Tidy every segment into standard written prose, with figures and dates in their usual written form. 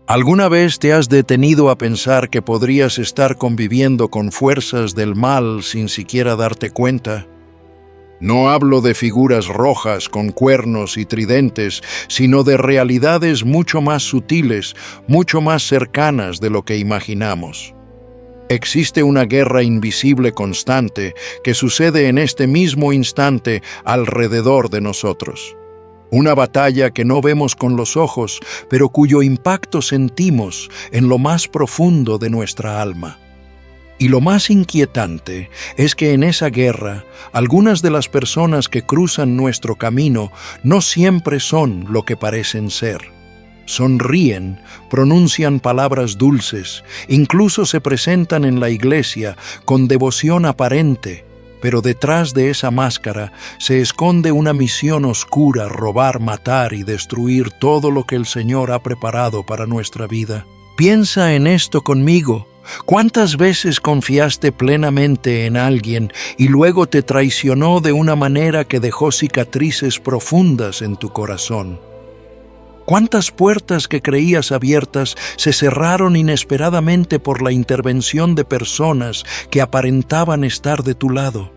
¿Alguna vez te has detenido a pensar que podrías estar conviviendo con fuerzas del mal sin siquiera darte cuenta? No hablo de figuras rojas con cuernos y tridentes, sino de realidades mucho más sutiles, mucho más cercanas de lo que imaginamos. Existe una guerra invisible constante que sucede en este mismo instante alrededor de nosotros. Una batalla que no vemos con los ojos, pero cuyo impacto sentimos en lo más profundo de nuestra alma. Y lo más inquietante es que en esa guerra, algunas de las personas que cruzan nuestro camino no siempre son lo que parecen ser. Sonríen, pronuncian palabras dulces, incluso se presentan en la iglesia con devoción aparente, pero detrás de esa máscara se esconde una misión oscura: robar, matar y destruir todo lo que el Señor ha preparado para nuestra vida. Piensa en esto conmigo. ¿Cuántas veces confiaste plenamente en alguien y luego te traicionó de una manera que dejó cicatrices profundas en tu corazón? ¿Cuántas puertas que creías abiertas se cerraron inesperadamente por la intervención de personas que aparentaban estar de tu lado?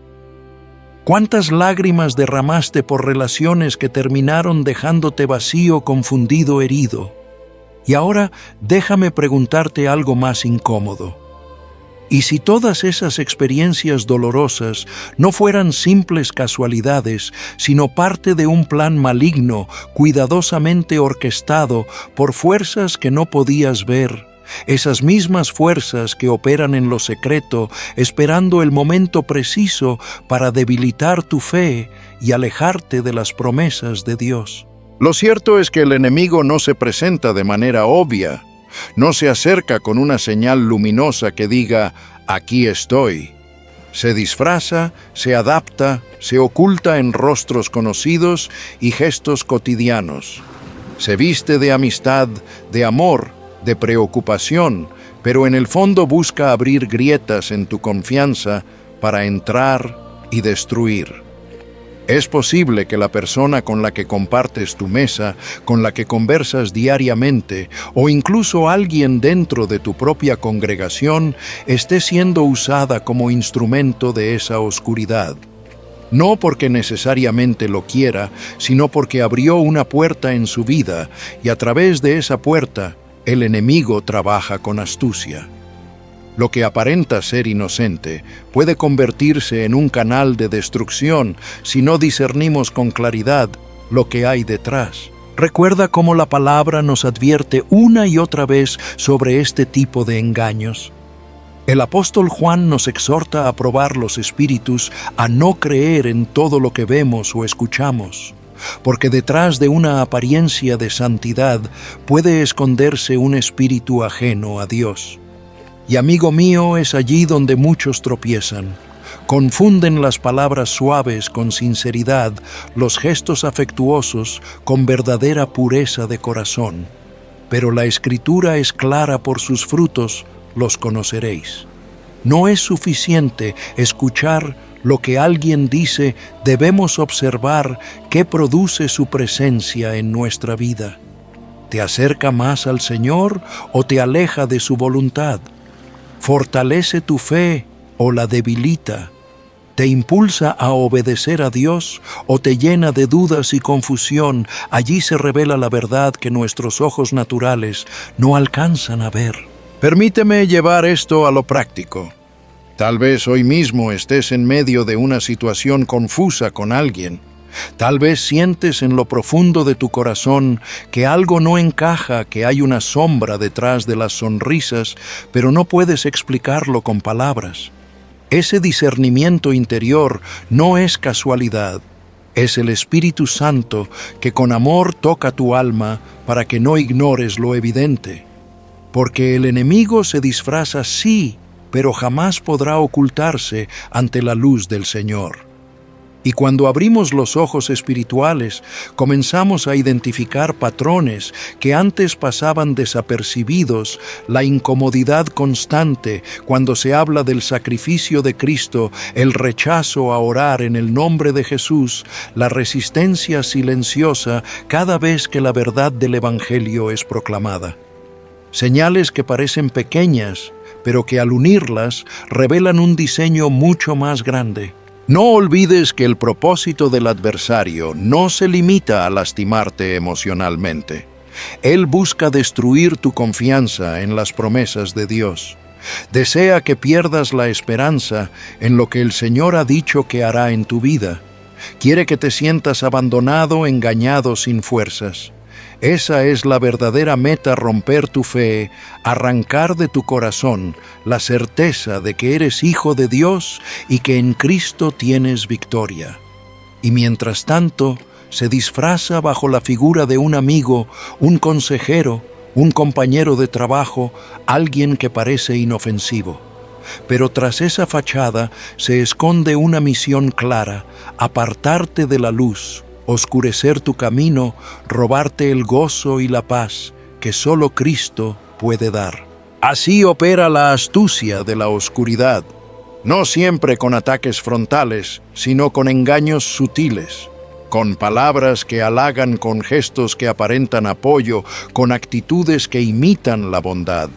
¿Cuántas lágrimas derramaste por relaciones que terminaron dejándote vacío, confundido, herido? Y ahora déjame preguntarte algo más incómodo. ¿Y si todas esas experiencias dolorosas no fueran simples casualidades, sino parte de un plan maligno, cuidadosamente orquestado por fuerzas que no podías ver? Esas mismas fuerzas que operan en lo secreto, esperando el momento preciso para debilitar tu fe y alejarte de las promesas de Dios. Lo cierto es que el enemigo no se presenta de manera obvia. No se acerca con una señal luminosa que diga, aquí estoy. Se disfraza, se adapta, se oculta en rostros conocidos y gestos cotidianos. Se viste de amistad, de amor, de preocupación, pero en el fondo busca abrir grietas en tu confianza para entrar y destruir. Es posible que la persona con la que compartes tu mesa, con la que conversas diariamente, o incluso alguien dentro de tu propia congregación, esté siendo usada como instrumento de esa oscuridad. No porque necesariamente lo quiera, sino porque abrió una puerta en su vida, y a través de esa puerta, el enemigo trabaja con astucia. Lo que aparenta ser inocente puede convertirse en un canal de destrucción si no discernimos con claridad lo que hay detrás. Recuerda cómo la palabra nos advierte una y otra vez sobre este tipo de engaños. El apóstol Juan nos exhorta a probar los espíritus, a no creer en todo lo que vemos o escuchamos, porque detrás de una apariencia de santidad puede esconderse un espíritu ajeno a Dios. Y amigo mío, es allí donde muchos tropiezan. Confunden las palabras suaves con sinceridad, los gestos afectuosos con verdadera pureza de corazón. Pero la Escritura es clara: por sus frutos los conoceréis. No es suficiente escuchar lo que alguien dice, debemos observar qué produce su presencia en nuestra vida. ¿Te acerca más al Señor o te aleja de su voluntad? ¿Fortalece tu fe o la debilita? ¿Te impulsa a obedecer a Dios o te llena de dudas y confusión? Allí se revela la verdad que nuestros ojos naturales no alcanzan a ver. Permíteme llevar esto a lo práctico. Tal vez hoy mismo estés en medio de una situación confusa con alguien. Tal vez sientes en lo profundo de tu corazón que algo no encaja, que hay una sombra detrás de las sonrisas, pero no puedes explicarlo con palabras. Ese discernimiento interior no es casualidad. Es el Espíritu Santo que con amor toca tu alma para que no ignores lo evidente. Porque el enemigo se disfraza, sí, pero jamás podrá ocultarse ante la luz del Señor. Y cuando abrimos los ojos espirituales, comenzamos a identificar patrones que antes pasaban desapercibidos: la incomodidad constante cuando se habla del sacrificio de Cristo, el rechazo a orar en el nombre de Jesús, la resistencia silenciosa cada vez que la verdad del Evangelio es proclamada. Señales que parecen pequeñas, pero que al unirlas revelan un diseño mucho más grande. No olvides que el propósito del adversario no se limita a lastimarte emocionalmente. Él busca destruir tu confianza en las promesas de Dios. Desea que pierdas la esperanza en lo que el Señor ha dicho que hará en tu vida. Quiere que te sientas abandonado, engañado, sin fuerzas. Esa es la verdadera meta: romper tu fe, arrancar de tu corazón la certeza de que eres hijo de Dios y que en Cristo tienes victoria. Y mientras tanto, se disfraza bajo la figura de un amigo, un consejero, un compañero de trabajo, alguien que parece inofensivo. Pero tras esa fachada se esconde una misión clara: apartarte de la luz, oscurecer tu camino, robarte el gozo y la paz que solo Cristo puede dar. Así opera la astucia de la oscuridad, no siempre con ataques frontales, sino con engaños sutiles, con palabras que halagan, con gestos que aparentan apoyo, con actitudes que imitan la bondad.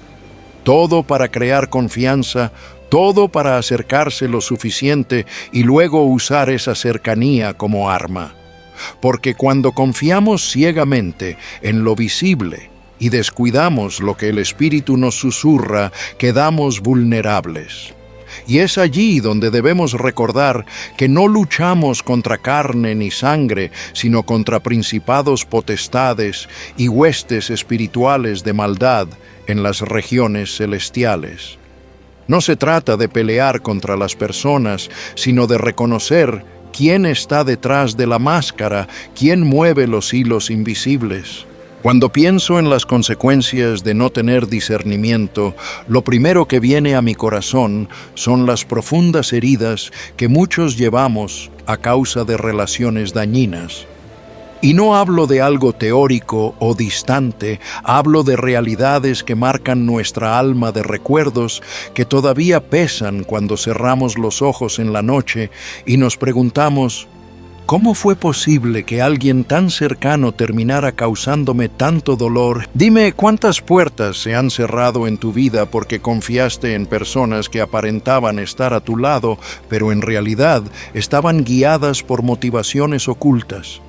Todo para crear confianza, todo para acercarse lo suficiente y luego usar esa cercanía como arma. Porque cuando confiamos ciegamente en lo visible y descuidamos lo que el Espíritu nos susurra, quedamos vulnerables. Y es allí donde debemos recordar que no luchamos contra carne ni sangre, sino contra principados, potestades y huestes espirituales de maldad en las regiones celestiales. No se trata de pelear contra las personas, sino de reconocer quién está detrás de la máscara, quién mueve los hilos invisibles. Cuando pienso en las consecuencias de no tener discernimiento, lo primero que viene a mi corazón son las profundas heridas que muchos llevamos a causa de relaciones dañinas. Y no hablo de algo teórico o distante, hablo de realidades que marcan nuestra alma, de recuerdos que todavía pesan cuando cerramos los ojos en la noche y nos preguntamos: ¿cómo fue posible que alguien tan cercano terminara causándome tanto dolor? Dime, ¿cuántas puertas se han cerrado en tu vida porque confiaste en personas que aparentaban estar a tu lado, pero en realidad estaban guiadas por motivaciones ocultas?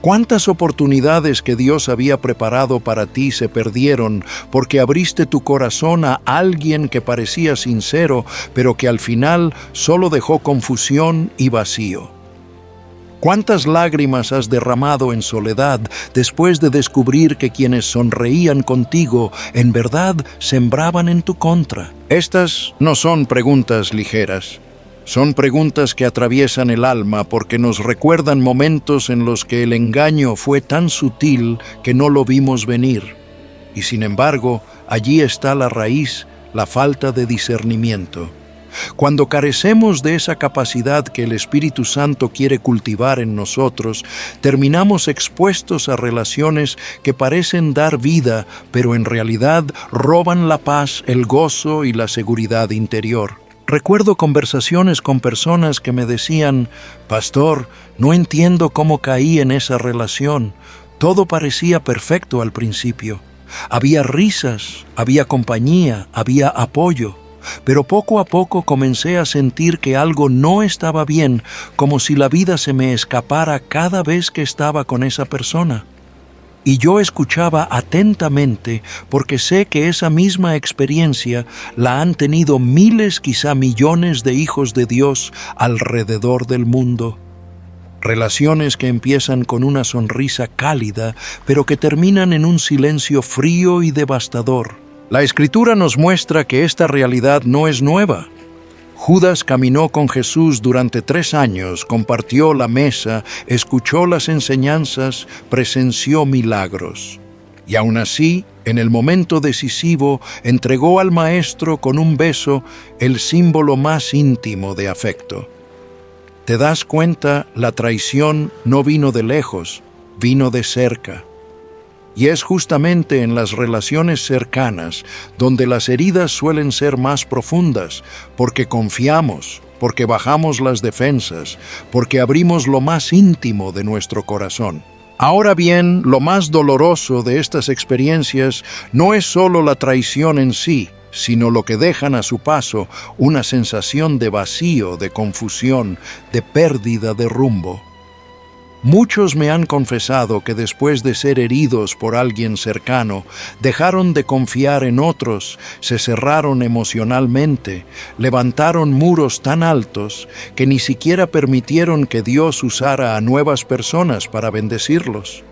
¿Cuántas oportunidades que Dios había preparado para ti se perdieron porque abriste tu corazón a alguien que parecía sincero, pero que al final solo dejó confusión y vacío? ¿Cuántas lágrimas has derramado en soledad después de descubrir que quienes sonreían contigo en verdad sembraban en tu contra? Estas no son preguntas ligeras. Son preguntas que atraviesan el alma porque nos recuerdan momentos en los que el engaño fue tan sutil que no lo vimos venir. Y sin embargo, allí está la raíz, la falta de discernimiento. Cuando carecemos de esa capacidad que el Espíritu Santo quiere cultivar en nosotros, terminamos expuestos a relaciones que parecen dar vida, pero en realidad roban la paz, el gozo y la seguridad interior. Recuerdo conversaciones con personas que me decían: «Pastor, no entiendo cómo caí en esa relación. Todo parecía perfecto al principio. Había risas, había compañía, había apoyo. Pero poco a poco comencé a sentir que algo no estaba bien, como si la vida se me escapara cada vez que estaba con esa persona». Y yo escuchaba atentamente porque sé que esa misma experiencia la han tenido miles, quizá millones de hijos de Dios alrededor del mundo. Relaciones que empiezan con una sonrisa cálida, pero que terminan en un silencio frío y devastador. La Escritura nos muestra que esta realidad no es nueva. Judas caminó con Jesús durante 3 años, compartió la mesa, escuchó las enseñanzas, presenció milagros. Y aún así, en el momento decisivo, entregó al Maestro con un beso, el símbolo más íntimo de afecto. ¿Te das cuenta? La traición no vino de lejos, vino de cerca. Y es justamente en las relaciones cercanas donde las heridas suelen ser más profundas, porque confiamos, porque bajamos las defensas, porque abrimos lo más íntimo de nuestro corazón. Ahora bien, lo más doloroso de estas experiencias no es solo la traición en sí, sino lo que dejan a su paso una sensación de vacío, de confusión, de pérdida de rumbo. Muchos me han confesado que después de ser heridos por alguien cercano, dejaron de confiar en otros, se cerraron emocionalmente, levantaron muros tan altos que ni siquiera permitieron que Dios usara a nuevas personas para bendecirlos.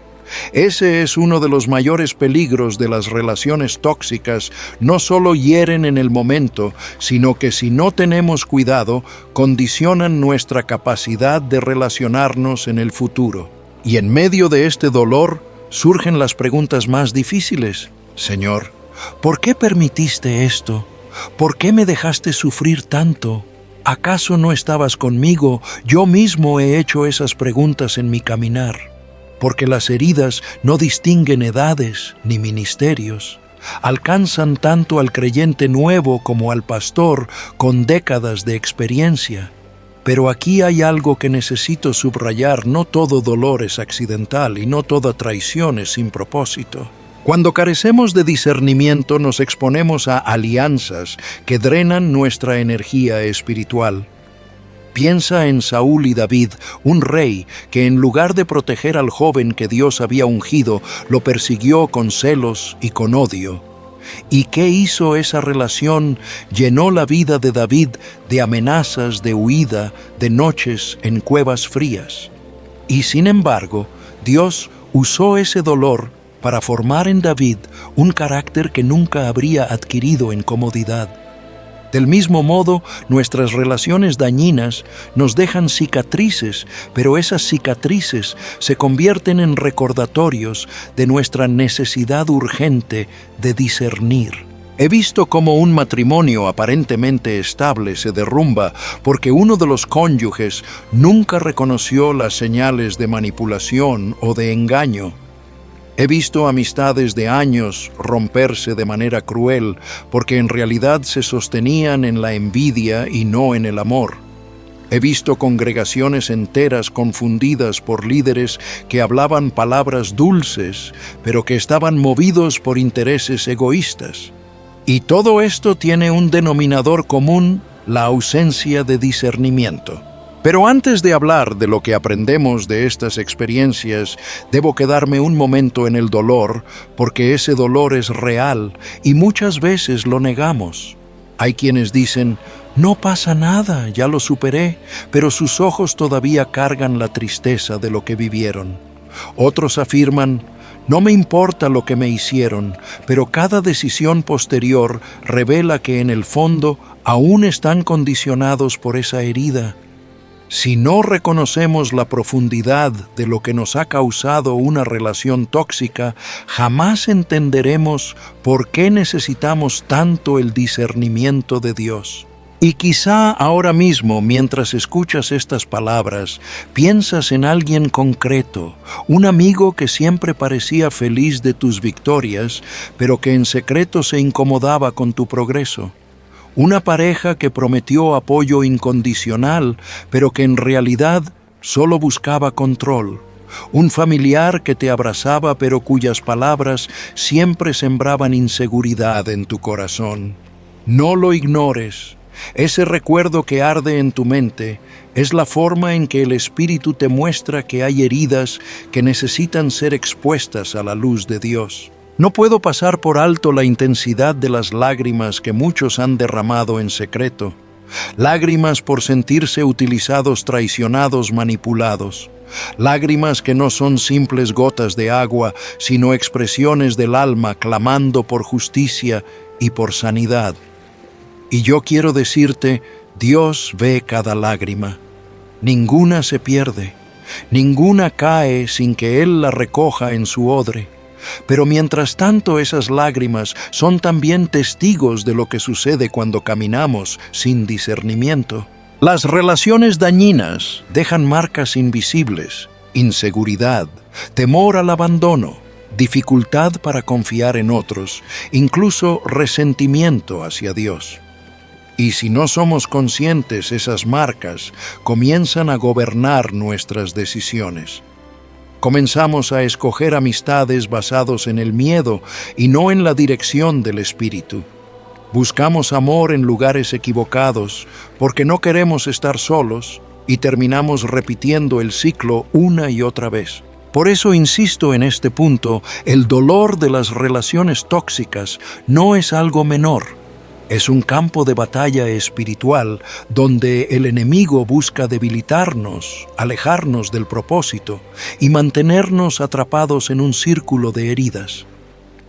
Ese es uno de los mayores peligros de las relaciones tóxicas. No solo hieren en el momento, sino que si no tenemos cuidado, condicionan nuestra capacidad de relacionarnos en el futuro. Y en medio de este dolor, surgen las preguntas más difíciles. Señor, ¿por qué permitiste esto? ¿Por qué me dejaste sufrir tanto? ¿Acaso no estabas conmigo? Yo mismo he hecho esas preguntas en mi caminar. Porque las heridas no distinguen edades ni ministerios. Alcanzan tanto al creyente nuevo como al pastor con décadas de experiencia. Pero aquí hay algo que necesito subrayar: no todo dolor es accidental y no toda traición es sin propósito. Cuando carecemos de discernimiento, nos exponemos a alianzas que drenan nuestra energía espiritual. Piensa en Saúl y David, un rey que en lugar de proteger al joven que Dios había ungido, lo persiguió con celos y con odio. ¿Y qué hizo esa relación? Llenó la vida de David de amenazas, de huida, de noches en cuevas frías. Y sin embargo, Dios usó ese dolor para formar en David un carácter que nunca habría adquirido en comodidad. Del mismo modo, nuestras relaciones dañinas nos dejan cicatrices, pero esas cicatrices se convierten en recordatorios de nuestra necesidad urgente de discernir. He visto cómo un matrimonio aparentemente estable se derrumba porque uno de los cónyuges nunca reconoció las señales de manipulación o de engaño. He visto amistades de años romperse de manera cruel porque en realidad se sostenían en la envidia y no en el amor. He visto congregaciones enteras confundidas por líderes que hablaban palabras dulces, pero que estaban movidos por intereses egoístas. Y todo esto tiene un denominador común: la ausencia de discernimiento. Pero antes de hablar de lo que aprendemos de estas experiencias, debo quedarme un momento en el dolor, porque ese dolor es real y muchas veces lo negamos. Hay quienes dicen: no pasa nada, ya lo superé, pero sus ojos todavía cargan la tristeza de lo que vivieron. Otros afirman: no me importa lo que me hicieron, pero cada decisión posterior revela que en el fondo aún están condicionados por esa herida. Si no reconocemos la profundidad de lo que nos ha causado una relación tóxica, jamás entenderemos por qué necesitamos tanto el discernimiento de Dios. Y quizá ahora mismo, mientras escuchas estas palabras, piensas en alguien concreto, un amigo que siempre parecía feliz de tus victorias, pero que en secreto se incomodaba con tu progreso. Una pareja que prometió apoyo incondicional, pero que en realidad solo buscaba control. Un familiar que te abrazaba, pero cuyas palabras siempre sembraban inseguridad en tu corazón. No lo ignores. Ese recuerdo que arde en tu mente es la forma en que el Espíritu te muestra que hay heridas que necesitan ser expuestas a la luz de Dios. No puedo pasar por alto la intensidad de las lágrimas que muchos han derramado en secreto. Lágrimas por sentirse utilizados, traicionados, manipulados. Lágrimas que no son simples gotas de agua, sino expresiones del alma clamando por justicia y por sanidad. Y yo quiero decirte: Dios ve cada lágrima. Ninguna se pierde. Ninguna cae sin que Él la recoja en su odre. Pero mientras tanto, esas lágrimas son también testigos de lo que sucede cuando caminamos sin discernimiento. Las relaciones dañinas dejan marcas invisibles: inseguridad, temor al abandono, dificultad para confiar en otros, incluso resentimiento hacia Dios. Y si no somos conscientes, esas marcas comienzan a gobernar nuestras decisiones. Comenzamos a escoger amistades basados en el miedo y no en la dirección del Espíritu. Buscamos amor en lugares equivocados porque no queremos estar solos y terminamos repitiendo el ciclo una y otra vez. Por eso insisto en este punto, el dolor de las relaciones tóxicas no es algo menor. Es un campo de batalla espiritual donde el enemigo busca debilitarnos, alejarnos del propósito y mantenernos atrapados en un círculo de heridas.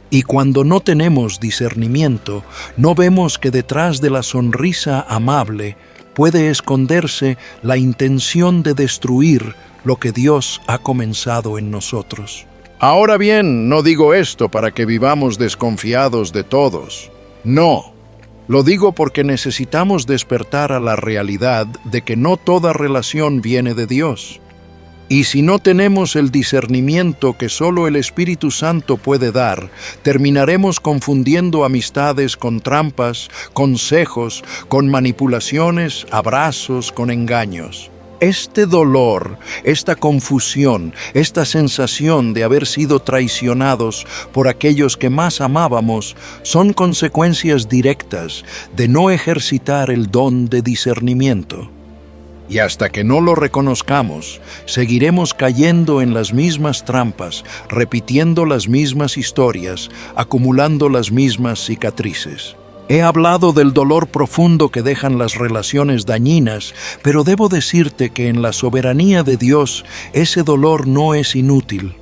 Y cuando no tenemos discernimiento, no vemos que detrás de la sonrisa amable puede esconderse la intención de destruir lo que Dios ha comenzado en nosotros. Ahora bien, no digo esto para que vivamos desconfiados de todos. No, lo digo porque necesitamos despertar a la realidad de que no toda relación viene de Dios. Y si no tenemos el discernimiento que solo el Espíritu Santo puede dar, terminaremos confundiendo amistades con trampas, consejos, con manipulaciones, abrazos, con engaños. Este dolor, esta confusión, esta sensación de haber sido traicionados por aquellos que más amábamos, son consecuencias directas de no ejercitar el don de discernimiento. Y hasta que no lo reconozcamos, seguiremos cayendo en las mismas trampas, repitiendo las mismas historias, acumulando las mismas cicatrices. He hablado del dolor profundo que dejan las relaciones dañinas, pero debo decirte que en la soberanía de Dios ese dolor no es inútil.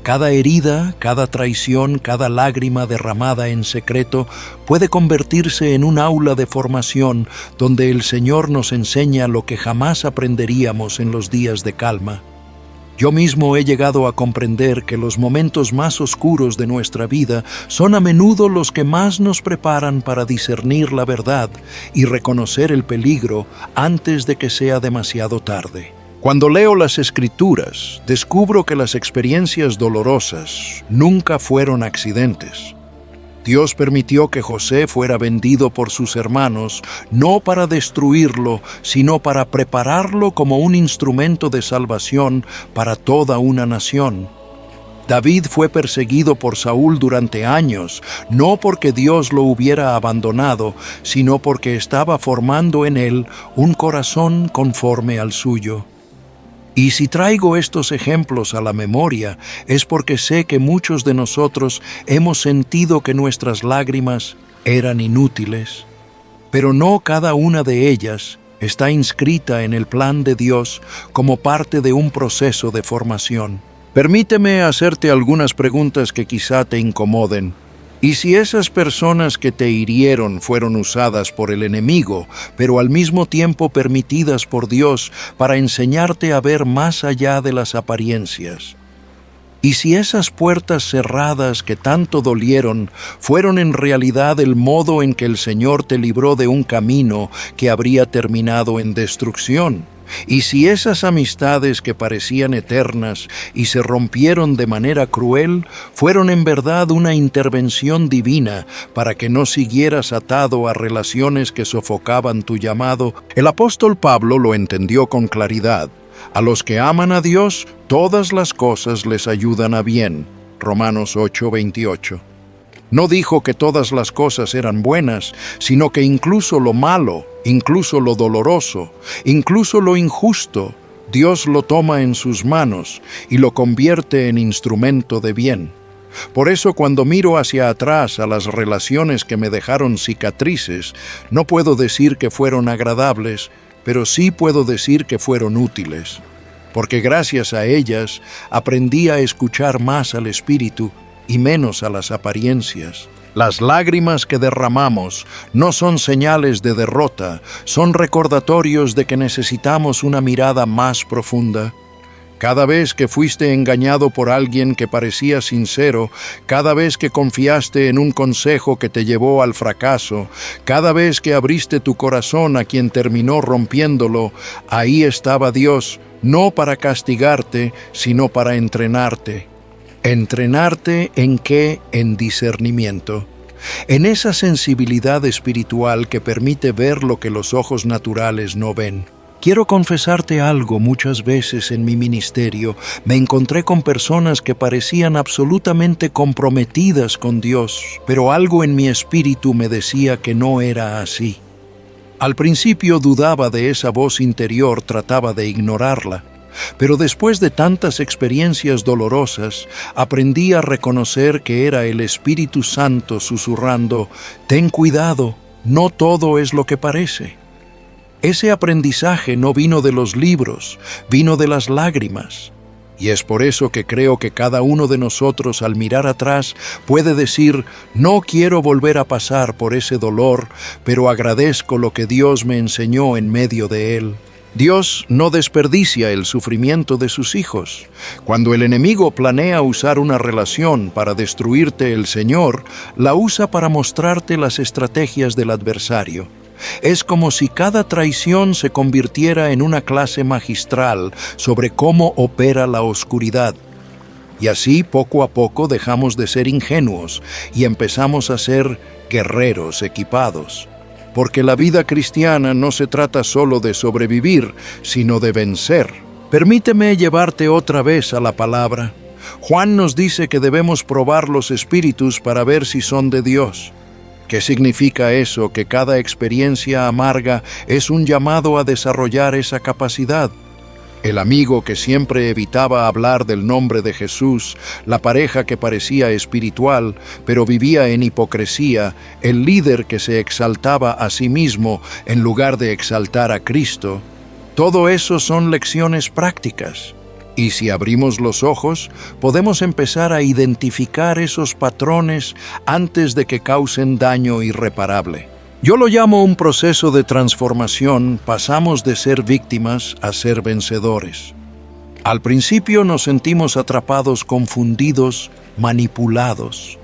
Cada herida, cada traición, cada lágrima derramada en secreto puede convertirse en un aula de formación donde el Señor nos enseña lo que jamás aprenderíamos en los días de calma. Yo mismo he llegado a comprender que los momentos más oscuros de nuestra vida son a menudo los que más nos preparan para discernir la verdad y reconocer el peligro antes de que sea demasiado tarde. Cuando leo las Escrituras, descubro que las experiencias dolorosas nunca fueron accidentes. Dios permitió que José fuera vendido por sus hermanos, no para destruirlo, sino para prepararlo como un instrumento de salvación para toda una nación. David fue perseguido por Saúl durante años, no porque Dios lo hubiera abandonado, sino porque estaba formando en él un corazón conforme al suyo. Y si traigo estos ejemplos a la memoria, es porque sé que muchos de nosotros hemos sentido que nuestras lágrimas eran inútiles, pero no cada una de ellas está inscrita en el plan de Dios como parte de un proceso de formación. Permíteme hacerte algunas preguntas que quizá te incomoden. ¿Y si esas personas que te hirieron fueron usadas por el enemigo, pero al mismo tiempo permitidas por Dios para enseñarte a ver más allá de las apariencias? ¿Y si esas puertas cerradas que tanto dolieron fueron en realidad el modo en que el Señor te libró de un camino que habría terminado en destrucción? ¿Y si esas amistades que parecían eternas y se rompieron de manera cruel fueron en verdad una intervención divina para que no siguieras atado a relaciones que sofocaban tu llamado? El apóstol Pablo lo entendió con claridad. A los que aman a Dios, todas las cosas les ayudan a bien. Romanos 8:28. No dijo que todas las cosas eran buenas, sino que incluso lo malo, incluso lo doloroso, incluso lo injusto, Dios lo toma en sus manos y lo convierte en instrumento de bien. Por eso cuando miro hacia atrás a las relaciones que me dejaron cicatrices, no puedo decir que fueron agradables, pero sí puedo decir que fueron útiles, porque gracias a ellas aprendí a escuchar más al Espíritu y menos a las apariencias. Las lágrimas que derramamos no son señales de derrota, son recordatorios de que necesitamos una mirada más profunda. Cada vez que fuiste engañado por alguien que parecía sincero, cada vez que confiaste en un consejo que te llevó al fracaso, cada vez que abriste tu corazón a quien terminó rompiéndolo, ahí estaba Dios, no para castigarte, sino para entrenarte. ¿Entrenarte en qué? En discernimiento. En esa sensibilidad espiritual que permite ver lo que los ojos naturales no ven. Quiero confesarte algo. Muchas veces en mi ministerio me encontré con personas que parecían absolutamente comprometidas con Dios, pero algo en mi espíritu me decía que no era así. Al principio dudaba de esa voz interior, trataba de ignorarla, pero después de tantas experiencias dolorosas, aprendí a reconocer que era el Espíritu Santo susurrando: «Ten cuidado, no todo es lo que parece». Ese aprendizaje no vino de los libros, vino de las lágrimas. Y es por eso que creo que cada uno de nosotros, al mirar atrás, puede decir: no quiero volver a pasar por ese dolor, pero agradezco lo que Dios me enseñó en medio de él. Dios no desperdicia el sufrimiento de sus hijos. Cuando el enemigo planea usar una relación para destruirte, el Señor la usa para mostrarte las estrategias del adversario. Es como si cada traición se convirtiera en una clase magistral sobre cómo opera la oscuridad. Y así, poco a poco, dejamos de ser ingenuos y empezamos a ser guerreros equipados. Porque la vida cristiana no se trata solo de sobrevivir, sino de vencer. Permíteme llevarte otra vez a la palabra. Juan nos dice que debemos probar los espíritus para ver si son de Dios. ¿Qué significa eso? Que cada experiencia amarga es un llamado a desarrollar esa capacidad. El amigo que siempre evitaba hablar del nombre de Jesús, la pareja que parecía espiritual, pero vivía en hipocresía, el líder que se exaltaba a sí mismo en lugar de exaltar a Cristo. Todo eso son lecciones prácticas. Y si abrimos los ojos, podemos empezar a identificar esos patrones antes de que causen daño irreparable. Yo lo llamo un proceso de transformación. Pasamos de ser víctimas a ser vencedores. Al principio nos sentimos atrapados, confundidos, manipulados.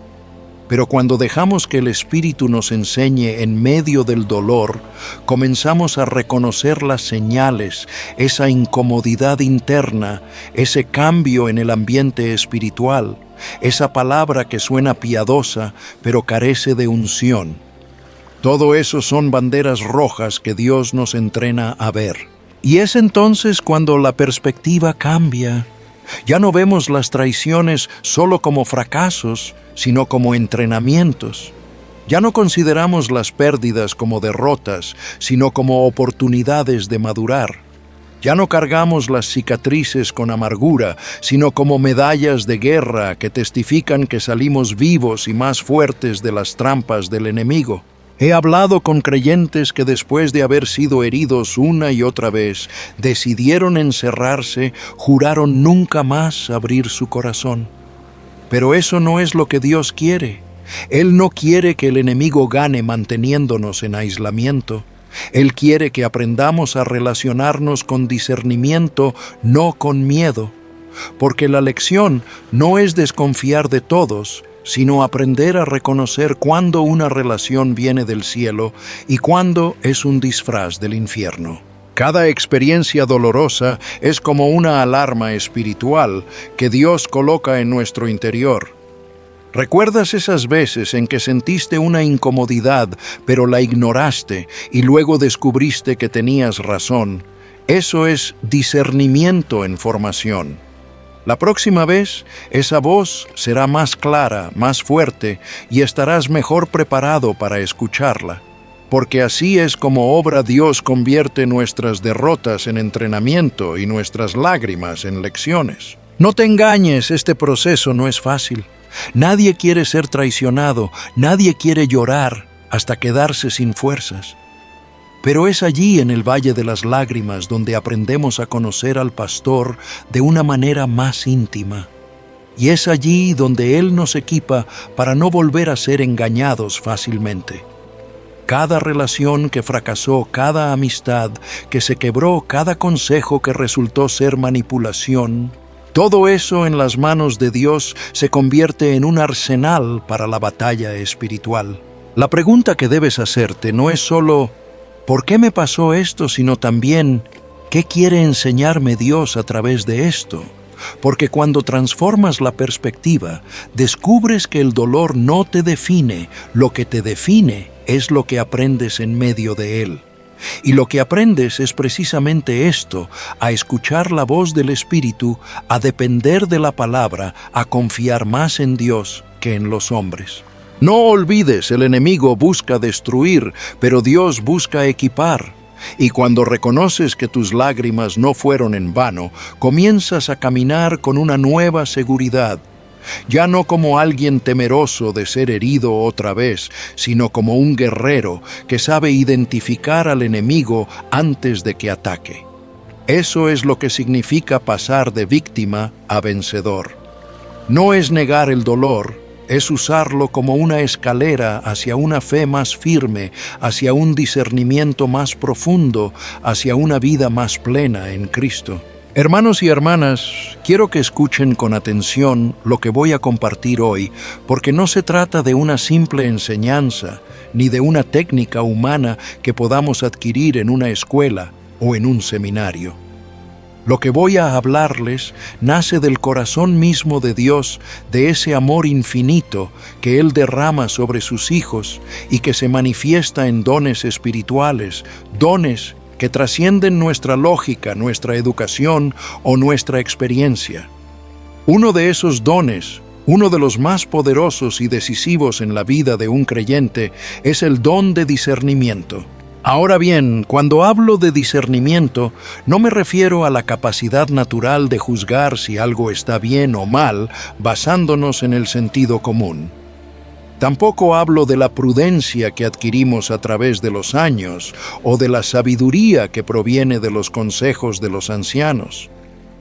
Pero cuando dejamos que el Espíritu nos enseñe en medio del dolor, comenzamos a reconocer las señales, esa incomodidad interna, ese cambio en el ambiente espiritual, esa palabra que suena piadosa, pero carece de unción. Todo eso son banderas rojas que Dios nos entrena a ver. Y es entonces cuando la perspectiva cambia. Ya no vemos las traiciones solo como fracasos, sino como entrenamientos. Ya no consideramos las pérdidas como derrotas, sino como oportunidades de madurar. Ya no cargamos las cicatrices con amargura, sino como medallas de guerra que testifican que salimos vivos y más fuertes de las trampas del enemigo. He hablado con creyentes que después de haber sido heridos una y otra vez, decidieron encerrarse, juraron nunca más abrir su corazón. Pero eso no es lo que Dios quiere. Él no quiere que el enemigo gane manteniéndonos en aislamiento. Él quiere que aprendamos a relacionarnos con discernimiento, no con miedo. Porque la lección no es desconfiar de todos, sino aprender a reconocer cuándo una relación viene del cielo y cuándo es un disfraz del infierno. Cada experiencia dolorosa es como una alarma espiritual que Dios coloca en nuestro interior. ¿Recuerdas esas veces en que sentiste una incomodidad, pero la ignoraste y luego descubriste que tenías razón? Eso es discernimiento en formación. La próxima vez, esa voz será más clara, más fuerte, y estarás mejor preparado para escucharla. Porque así es como obra Dios, convierte nuestras derrotas en entrenamiento y nuestras lágrimas en lecciones. No te engañes, este proceso no es fácil. Nadie quiere ser traicionado, nadie quiere llorar hasta quedarse sin fuerzas. Pero es allí en el Valle de las Lágrimas donde aprendemos a conocer al Pastor de una manera más íntima. Y es allí donde Él nos equipa para no volver a ser engañados fácilmente. Cada relación que fracasó, cada amistad que se quebró, cada consejo que resultó ser manipulación, todo eso en las manos de Dios se convierte en un arsenal para la batalla espiritual. La pregunta que debes hacerte no es solo ¿por qué me pasó esto?, sino también ¿qué quiere enseñarme Dios a través de esto? Porque cuando transformas la perspectiva, descubres que el dolor no te define, lo que te define es lo que aprendes en medio de él. Y lo que aprendes es precisamente esto, a escuchar la voz del Espíritu, a depender de la palabra, a confiar más en Dios que en los hombres. No olvides, el enemigo busca destruir, pero Dios busca equipar. Y cuando reconoces que tus lágrimas no fueron en vano, comienzas a caminar con una nueva seguridad. Ya no como alguien temeroso de ser herido otra vez, sino como un guerrero que sabe identificar al enemigo antes de que ataque. Eso es lo que significa pasar de víctima a vencedor. No es negar el dolor, es usarlo como una escalera hacia una fe más firme, hacia un discernimiento más profundo, hacia una vida más plena en Cristo. Hermanos y hermanas, quiero que escuchen con atención lo que voy a compartir hoy, porque no se trata de una simple enseñanza, ni de una técnica humana que podamos adquirir en una escuela o en un seminario. Lo que voy a hablarles nace del corazón mismo de Dios, de ese amor infinito que Él derrama sobre sus hijos y que se manifiesta en dones espirituales, dones que trascienden nuestra lógica, nuestra educación o nuestra experiencia. Uno de esos dones, uno de los más poderosos y decisivos en la vida de un creyente, es el don de discernimiento. Ahora bien, cuando hablo de discernimiento, no me refiero a la capacidad natural de juzgar si algo está bien o mal, basándonos en el sentido común. Tampoco hablo de la prudencia que adquirimos a través de los años o de la sabiduría que proviene de los consejos de los ancianos.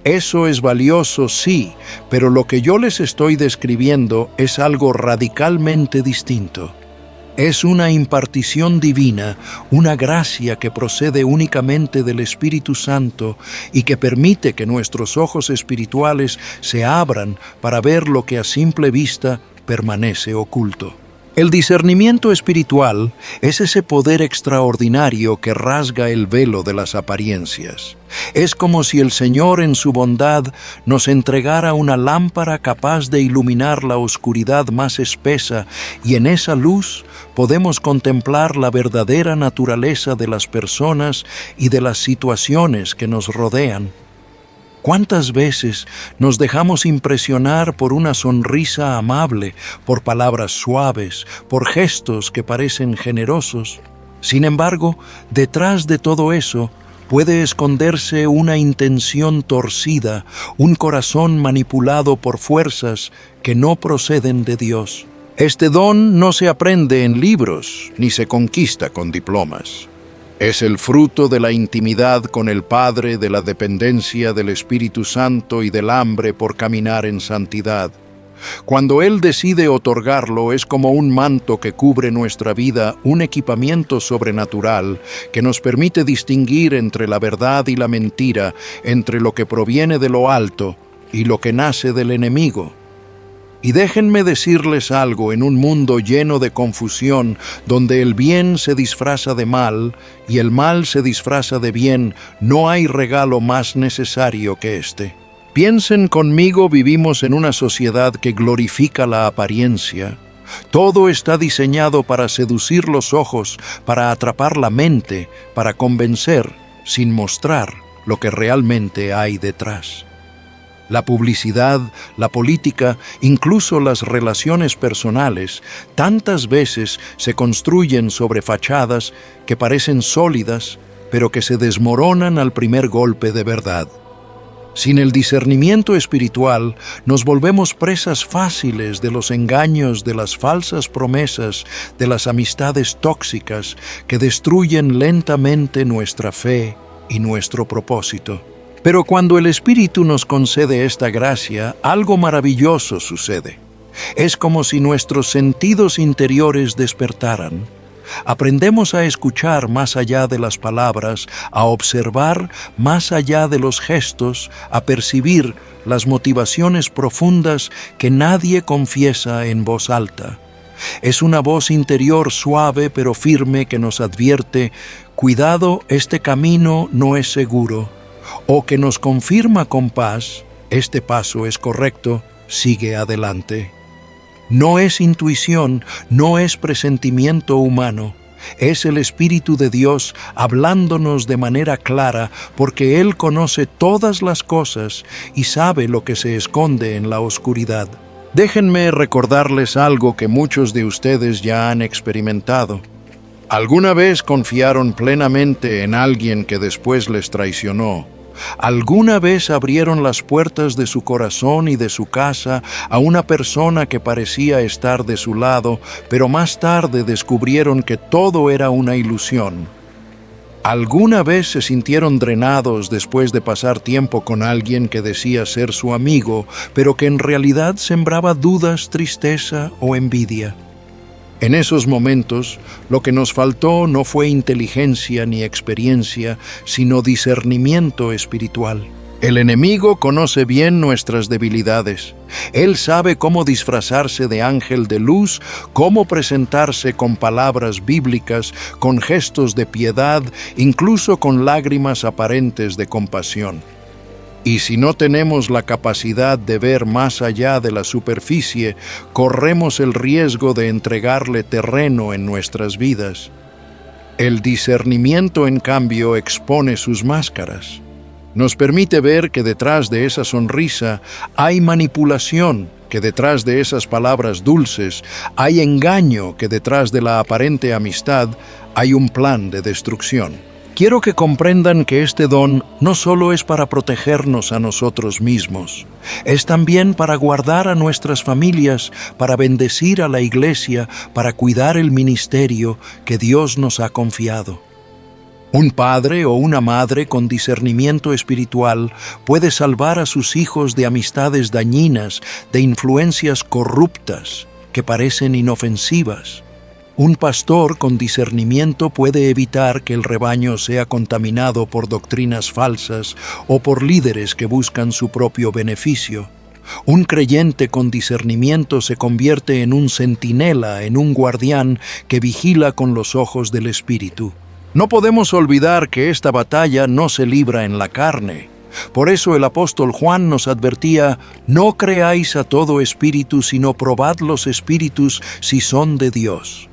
Eso es valioso, sí, pero lo que yo les estoy describiendo es algo radicalmente distinto. Es una impartición divina, una gracia que procede únicamente del Espíritu Santo y que permite que nuestros ojos espirituales se abran para ver lo que a simple vista permanece oculto. El discernimiento espiritual es ese poder extraordinario que rasga el velo de las apariencias. Es como si el Señor en su bondad nos entregara una lámpara capaz de iluminar la oscuridad más espesa, y en esa luz podemos contemplar la verdadera naturaleza de las personas y de las situaciones que nos rodean. ¿Cuántas veces nos dejamos impresionar por una sonrisa amable, por palabras suaves, por gestos que parecen generosos? Sin embargo, detrás de todo eso puede esconderse una intención torcida, un corazón manipulado por fuerzas que no proceden de Dios. Este don no se aprende en libros, ni se conquista con diplomas. Es el fruto de la intimidad con el Padre, de la dependencia del Espíritu Santo y del hambre por caminar en santidad. Cuando Él decide otorgarlo, es como un manto que cubre nuestra vida, un equipamiento sobrenatural que nos permite distinguir entre la verdad y la mentira, entre lo que proviene de lo alto y lo que nace del enemigo. Y déjenme decirles algo, en un mundo lleno de confusión, donde el bien se disfraza de mal y el mal se disfraza de bien, no hay regalo más necesario que este. Piensen conmigo, vivimos en una sociedad que glorifica la apariencia. Todo está diseñado para seducir los ojos, para atrapar la mente, para convencer, sin mostrar lo que realmente hay detrás. La publicidad, la política, incluso las relaciones personales, tantas veces se construyen sobre fachadas que parecen sólidas, pero que se desmoronan al primer golpe de verdad. Sin el discernimiento espiritual, nos volvemos presas fáciles de los engaños, de las falsas promesas, de las amistades tóxicas que destruyen lentamente nuestra fe y nuestro propósito. Pero cuando el Espíritu nos concede esta gracia, algo maravilloso sucede. Es como si nuestros sentidos interiores despertaran. Aprendemos a escuchar más allá de las palabras, a observar más allá de los gestos, a percibir las motivaciones profundas que nadie confiesa en voz alta. Es una voz interior suave pero firme que nos advierte: cuidado, este camino no es seguro. O que nos confirma con paz: este paso es correcto, sigue adelante. No es intuición, no es presentimiento humano, Es el Espíritu de Dios hablándonos de manera clara porque Él conoce todas las cosas y sabe lo que se esconde en la oscuridad. Déjenme recordarles algo que muchos de ustedes ya han experimentado. ¿Alguna vez confiaron plenamente en alguien que después les traicionó? ¿Alguna vez abrieron las puertas de su corazón y de su casa a una persona que parecía estar de su lado, pero más tarde descubrieron que todo era una ilusión? ¿Alguna vez se sintieron drenados después de pasar tiempo con alguien que decía ser su amigo, pero que en realidad sembraba dudas, tristeza o envidia? En esos momentos, lo que nos faltó no fue inteligencia ni experiencia, sino discernimiento espiritual. El enemigo conoce bien nuestras debilidades. Él sabe cómo disfrazarse de ángel de luz, cómo presentarse con palabras bíblicas, con gestos de piedad, incluso con lágrimas aparentes de compasión. Y si no tenemos la capacidad de ver más allá de la superficie, corremos el riesgo de entregarle terreno en nuestras vidas. El discernimiento, en cambio, expone sus máscaras. Nos permite ver que detrás de esa sonrisa hay manipulación, que detrás de esas palabras dulces hay engaño, que detrás de la aparente amistad hay un plan de destrucción. Quiero que comprendan que este don no solo es para protegernos a nosotros mismos, es también para guardar a nuestras familias, para bendecir a la iglesia, para cuidar el ministerio que Dios nos ha confiado. Un padre o una madre con discernimiento espiritual puede salvar a sus hijos de amistades dañinas, de influencias corruptas que parecen inofensivas. Un pastor con discernimiento puede evitar que el rebaño sea contaminado por doctrinas falsas o por líderes que buscan su propio beneficio. Un creyente con discernimiento se convierte en un centinela, en un guardián que vigila con los ojos del Espíritu. No podemos olvidar que esta batalla no se libra en la carne. Por eso el apóstol Juan nos advertía: no creáis a todo espíritu, sino probad los espíritus si son de Dios.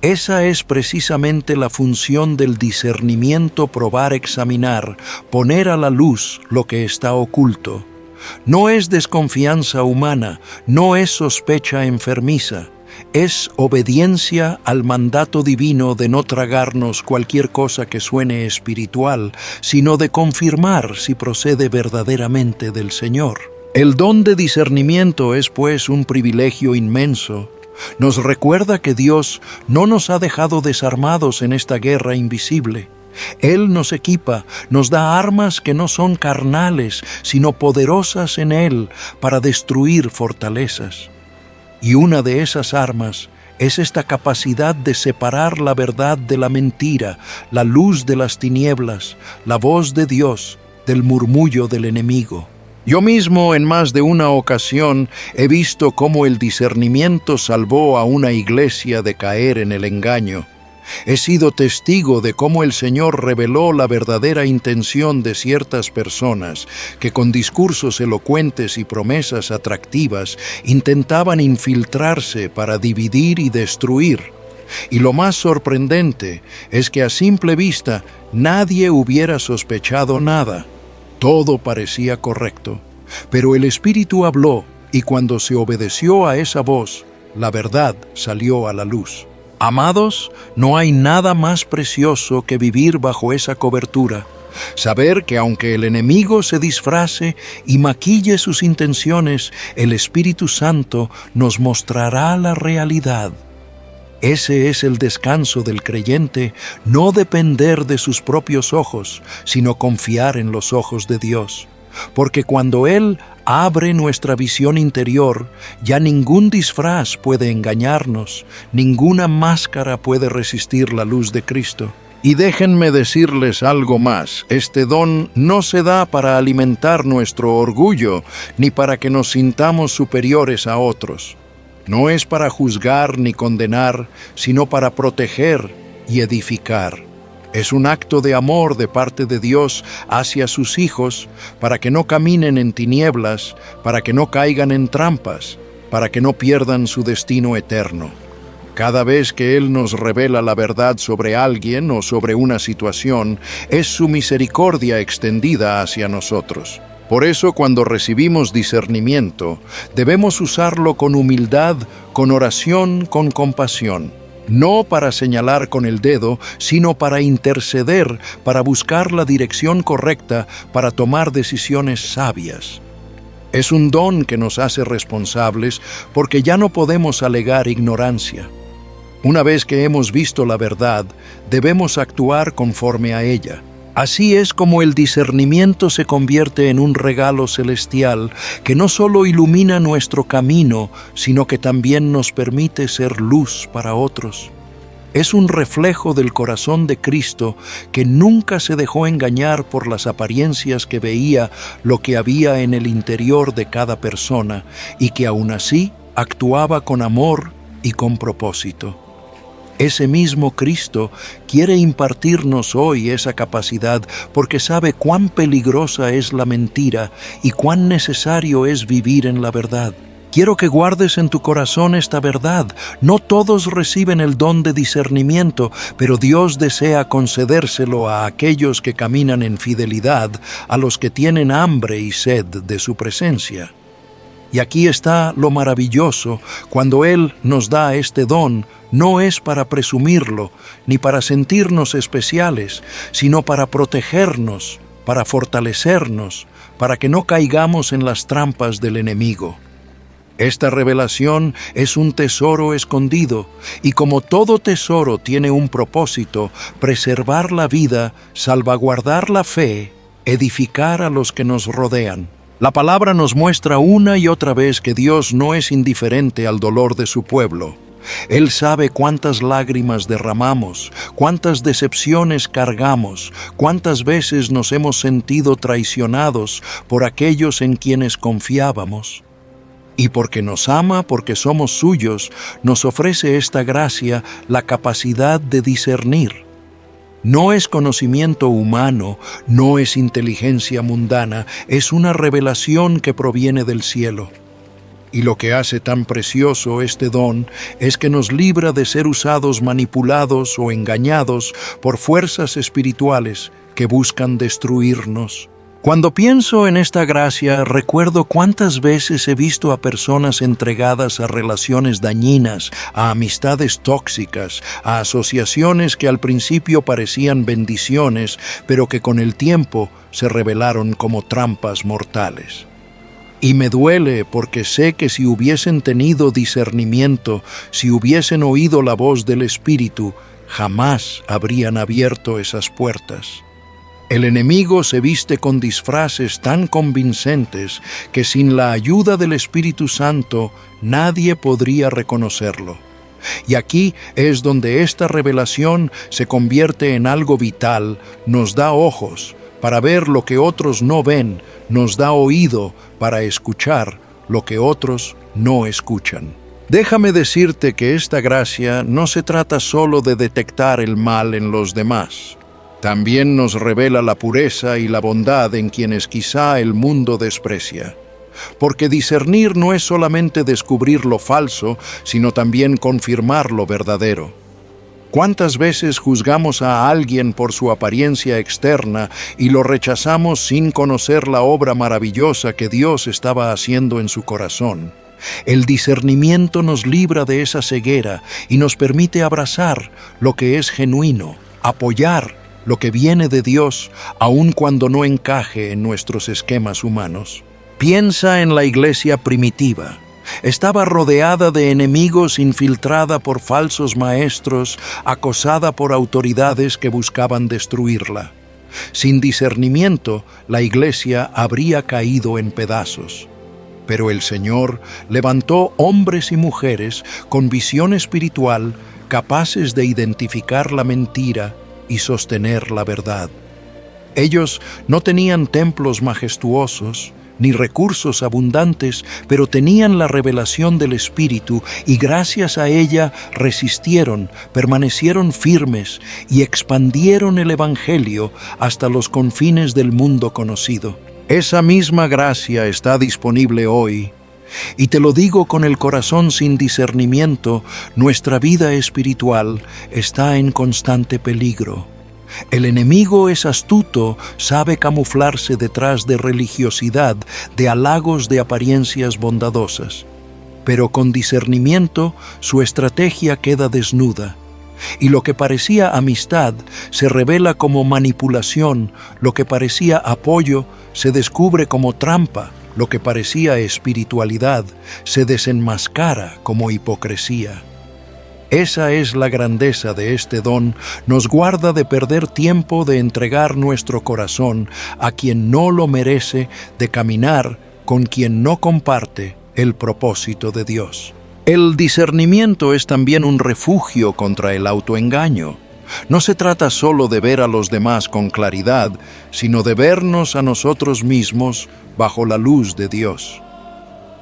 Esa es precisamente la función del discernimiento: probar, examinar, poner a la luz lo que está oculto. No es desconfianza humana, no es sospecha enfermiza, es obediencia al mandato divino de no tragarnos cualquier cosa que suene espiritual, sino de confirmar si procede verdaderamente del Señor. El don de discernimiento es, pues, un privilegio inmenso. Nos recuerda que Dios no nos ha dejado desarmados en esta guerra invisible. Él nos equipa, nos da armas que no son carnales, sino poderosas en Él para destruir fortalezas. Y una de esas armas es esta capacidad de separar la verdad de la mentira, la luz de las tinieblas, la voz de Dios del murmullo del enemigo. Yo mismo en más de una ocasión he visto cómo el discernimiento salvó a una iglesia de caer en el engaño. He sido testigo de cómo el Señor reveló la verdadera intención de ciertas personas que con discursos elocuentes y promesas atractivas intentaban infiltrarse para dividir y destruir. Y lo más sorprendente es que a simple vista nadie hubiera sospechado nada. Todo parecía correcto, pero el Espíritu habló y cuando se obedeció a esa voz, la verdad salió a la luz. Amados, no hay nada más precioso que vivir bajo esa cobertura. Saber que aunque el enemigo se disfrace y maquille sus intenciones, el Espíritu Santo nos mostrará la realidad. Ese es el descanso del creyente, no depender de sus propios ojos, sino confiar en los ojos de Dios. Porque cuando Él abre nuestra visión interior, ya ningún disfraz puede engañarnos, ninguna máscara puede resistir la luz de Cristo. Y déjenme decirles algo más: este don no se da para alimentar nuestro orgullo, ni para que nos sintamos superiores a otros. No es para juzgar ni condenar, sino para proteger y edificar. Es un acto de amor de parte de Dios hacia sus hijos, para que no caminen en tinieblas, para que no caigan en trampas, para que no pierdan su destino eterno. Cada vez que Él nos revela la verdad sobre alguien o sobre una situación, es su misericordia extendida hacia nosotros. Por eso, cuando recibimos discernimiento, debemos usarlo con humildad, con oración, con compasión. No para señalar con el dedo, sino para interceder, para buscar la dirección correcta, para tomar decisiones sabias. Es un don que nos hace responsables porque ya no podemos alegar ignorancia. Una vez que hemos visto la verdad, debemos actuar conforme a ella. Así es como el discernimiento se convierte en un regalo celestial que no solo ilumina nuestro camino, sino que también nos permite ser luz para otros. Es un reflejo del corazón de Cristo que nunca se dejó engañar por las apariencias que veía lo que había en el interior de cada persona y que aún así actuaba con amor y con propósito. Ese mismo Cristo quiere impartirnos hoy esa capacidad porque sabe cuán peligrosa es la mentira y cuán necesario es vivir en la verdad. Quiero que guardes en tu corazón esta verdad. No todos reciben el don de discernimiento, pero Dios desea concedérselo a aquellos que caminan en fidelidad, a los que tienen hambre y sed de su presencia. Y aquí está lo maravilloso: cuando Él nos da este don, no es para presumirlo, ni para sentirnos especiales, sino para protegernos, para fortalecernos, para que no caigamos en las trampas del enemigo. Esta revelación es un tesoro escondido, y como todo tesoro tiene un propósito: preservar la vida, salvaguardar la fe, edificar a los que nos rodean. La palabra nos muestra una y otra vez que Dios no es indiferente al dolor de su pueblo. Él sabe cuántas lágrimas derramamos, cuántas decepciones cargamos, cuántas veces nos hemos sentido traicionados por aquellos en quienes confiábamos. Y porque nos ama, porque somos suyos, nos ofrece esta gracia, la capacidad de discernir. No es conocimiento humano, no es inteligencia mundana, es una revelación que proviene del cielo. Y lo que hace tan precioso este don es que nos libra de ser usados, manipulados o engañados por fuerzas espirituales que buscan destruirnos. Cuando pienso en esta gracia, recuerdo cuántas veces he visto a personas entregadas a relaciones dañinas, a amistades tóxicas, a asociaciones que al principio parecían bendiciones, pero que con el tiempo se revelaron como trampas mortales. Y me duele porque sé que si hubiesen tenido discernimiento, si hubiesen oído la voz del Espíritu, jamás habrían abierto esas puertas. El enemigo se viste con disfraces tan convincentes que sin la ayuda del Espíritu Santo nadie podría reconocerlo. Y aquí es donde esta revelación se convierte en algo vital, nos da ojos para ver lo que otros no ven, nos da oído para escuchar lo que otros no escuchan. Déjame decirte que esta gracia no se trata solo de detectar el mal en los demás. También nos revela la pureza y la bondad en quienes quizá el mundo desprecia. Porque discernir no es solamente descubrir lo falso, sino también confirmar lo verdadero. ¿Cuántas veces juzgamos a alguien por su apariencia externa y lo rechazamos sin conocer la obra maravillosa que Dios estaba haciendo en su corazón? El discernimiento nos libra de esa ceguera y nos permite abrazar lo que es genuino, apoyar lo que viene de Dios, aun cuando no encaje en nuestros esquemas humanos. Piensa en la iglesia primitiva. Estaba rodeada de enemigos, infiltrada por falsos maestros, acosada por autoridades que buscaban destruirla. Sin discernimiento, la iglesia habría caído en pedazos. Pero el Señor levantó hombres y mujeres con visión espiritual, capaces de identificar la mentira y sostener la verdad. Ellos no tenían templos majestuosos, ni recursos abundantes, pero tenían la revelación del Espíritu y gracias a ella resistieron, permanecieron firmes y expandieron el Evangelio hasta los confines del mundo conocido. Esa misma gracia está disponible hoy. Y te lo digo con el corazón sin discernimiento, nuestra vida espiritual está en constante peligro. El enemigo es astuto, sabe camuflarse detrás de religiosidad, de halagos de apariencias bondadosas. Pero con discernimiento su estrategia queda desnuda. Y lo que parecía amistad se revela como manipulación, lo que parecía apoyo se descubre como trampa, lo que parecía espiritualidad se desenmascara como hipocresía. Esa es la grandeza de este don, nos guarda de perder tiempo de entregar nuestro corazón a quien no lo merece, de caminar con quien no comparte el propósito de Dios. El discernimiento es también un refugio contra el autoengaño. No se trata solo de ver a los demás con claridad, sino de vernos a nosotros mismos bajo la luz de Dios.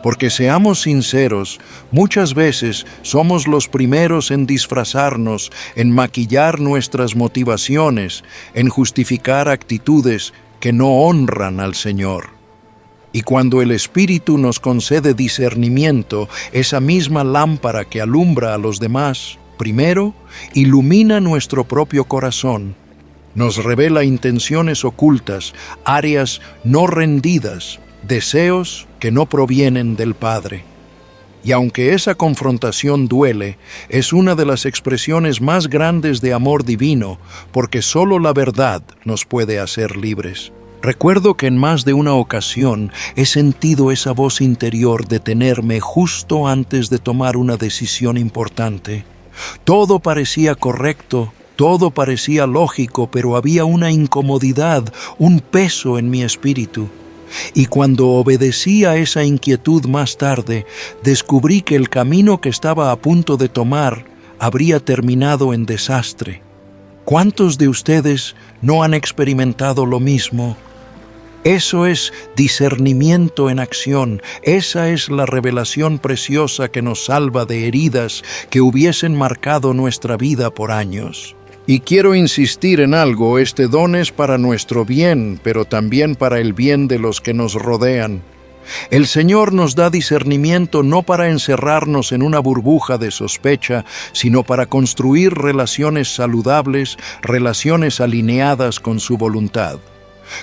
Porque seamos sinceros, muchas veces somos los primeros en disfrazarnos, en maquillar nuestras motivaciones, en justificar actitudes que no honran al Señor. Y cuando el Espíritu nos concede discernimiento, esa misma lámpara que alumbra a los demás, primero, ilumina nuestro propio corazón, nos revela intenciones ocultas, áreas no rendidas, deseos que no provienen del Padre. Y aunque esa confrontación duele, es una de las expresiones más grandes de amor divino, porque solo la verdad nos puede hacer libres. Recuerdo que en más de una ocasión he sentido esa voz interior detenerme justo antes de tomar una decisión importante. Todo parecía correcto, todo parecía lógico, pero había una incomodidad, un peso en mi espíritu. Y cuando obedecí a esa inquietud más tarde, descubrí que el camino que estaba a punto de tomar habría terminado en desastre. ¿Cuántos de ustedes no han experimentado lo mismo? Eso es discernimiento en acción, esa es la revelación preciosa que nos salva de heridas que hubiesen marcado nuestra vida por años. Y quiero insistir en algo, este don es para nuestro bien, pero también para el bien de los que nos rodean. El Señor nos da discernimiento no para encerrarnos en una burbuja de sospecha, sino para construir relaciones saludables, relaciones alineadas con su voluntad.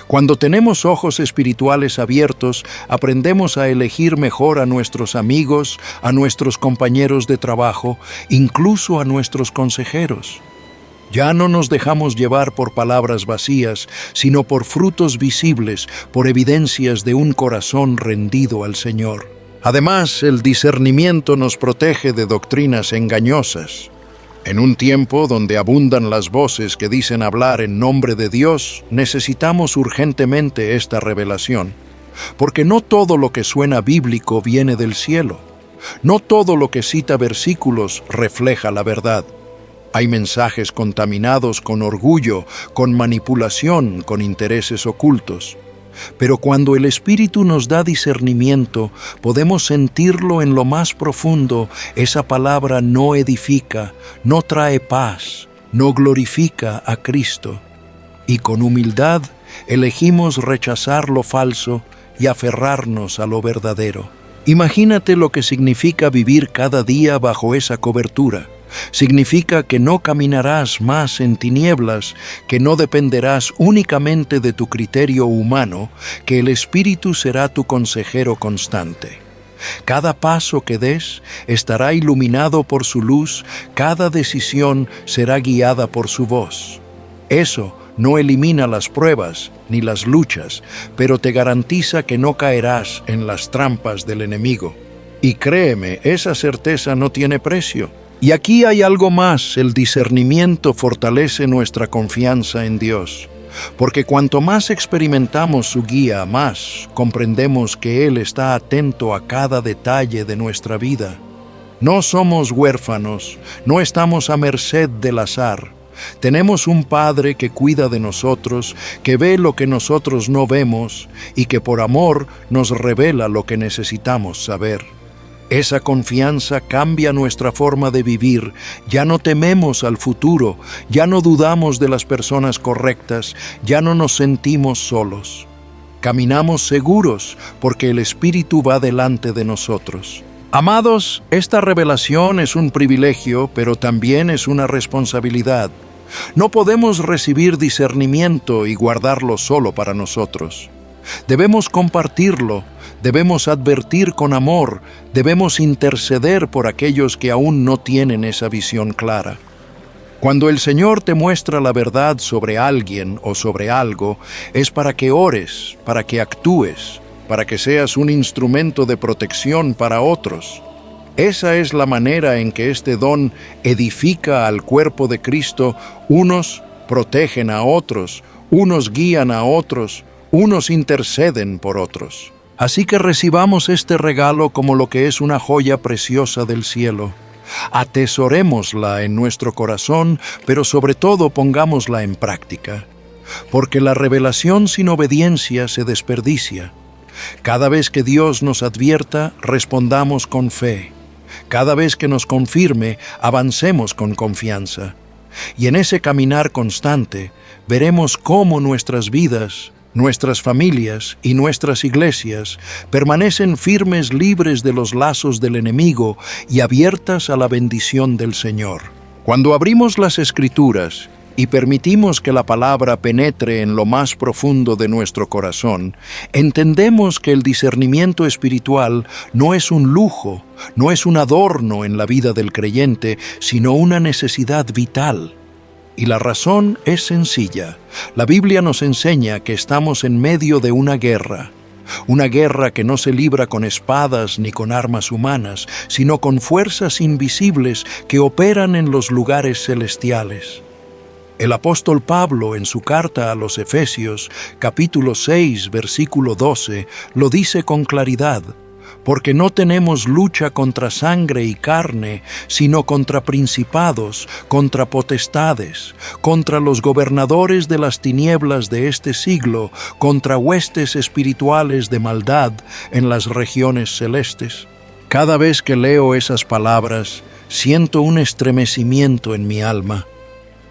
Cuando tenemos ojos espirituales abiertos, aprendemos a elegir mejor a nuestros amigos, a nuestros compañeros de trabajo, incluso a nuestros consejeros. Ya no nos dejamos llevar por palabras vacías, sino por frutos visibles, por evidencias de un corazón rendido al Señor. Además, el discernimiento nos protege de doctrinas engañosas. En un tiempo donde abundan las voces que dicen hablar en nombre de Dios, necesitamos urgentemente esta revelación, porque no todo lo que suena bíblico viene del cielo. No todo lo que cita versículos refleja la verdad. Hay mensajes contaminados con orgullo, con manipulación, con intereses ocultos. Pero cuando el Espíritu nos da discernimiento, podemos sentirlo en lo más profundo. Esa palabra no edifica, no trae paz, no glorifica a Cristo. Y con humildad elegimos rechazar lo falso y aferrarnos a lo verdadero. Imagínate lo que significa vivir cada día bajo esa cobertura. Significa que no caminarás más en tinieblas, que no dependerás únicamente de tu criterio humano, que el Espíritu será tu consejero constante. Cada paso que des estará iluminado por su luz, cada decisión será guiada por su voz. Eso no elimina las pruebas ni las luchas, pero te garantiza que no caerás en las trampas del enemigo. Y créeme, esa certeza no tiene precio. Y aquí hay algo más, el discernimiento fortalece nuestra confianza en Dios, porque cuanto más experimentamos su guía, más comprendemos que Él está atento a cada detalle de nuestra vida. No somos huérfanos, no estamos a merced del azar. Tenemos un Padre que cuida de nosotros, que ve lo que nosotros no vemos y que por amor nos revela lo que necesitamos saber. Esa confianza cambia nuestra forma de vivir, ya no tememos al futuro, ya no dudamos de las personas correctas, ya no nos sentimos solos. Caminamos seguros porque el Espíritu va delante de nosotros. Amados, esta revelación es un privilegio, pero también es una responsabilidad. No podemos recibir discernimiento y guardarlo solo para nosotros. Debemos compartirlo, debemos advertir con amor, debemos interceder por aquellos que aún no tienen esa visión clara. Cuando el Señor te muestra la verdad sobre alguien o sobre algo, es para que ores, para que actúes, para que seas un instrumento de protección para otros. Esa es la manera en que este don edifica al cuerpo de Cristo. Unos protegen a otros, unos guían a otros, unos interceden por otros. Así que recibamos este regalo como lo que es una joya preciosa del cielo. Atesorémosla en nuestro corazón, pero sobre todo pongámosla en práctica. Porque la revelación sin obediencia se desperdicia. Cada vez que Dios nos advierta, respondamos con fe. Cada vez que nos confirme, avancemos con confianza. Y en ese caminar constante, veremos cómo nuestras vidas, nuestras familias y nuestras iglesias permanecen firmes, libres de los lazos del enemigo y abiertas a la bendición del Señor. Cuando abrimos las Escrituras y permitimos que la palabra penetre en lo más profundo de nuestro corazón, entendemos que el discernimiento espiritual no es un lujo, no es un adorno en la vida del creyente, sino una necesidad vital. Y la razón es sencilla. La Biblia nos enseña que estamos en medio de una guerra que no se libra con espadas ni con armas humanas, sino con fuerzas invisibles que operan en los lugares celestiales. El apóstol Pablo, en su carta a los Efesios, capítulo 6, versículo 12, lo dice con claridad: porque no tenemos lucha contra sangre y carne, sino contra principados, contra potestades, contra los gobernadores de las tinieblas de este siglo, contra huestes espirituales de maldad en las regiones celestes. Cada vez que leo esas palabras, siento un estremecimiento en mi alma,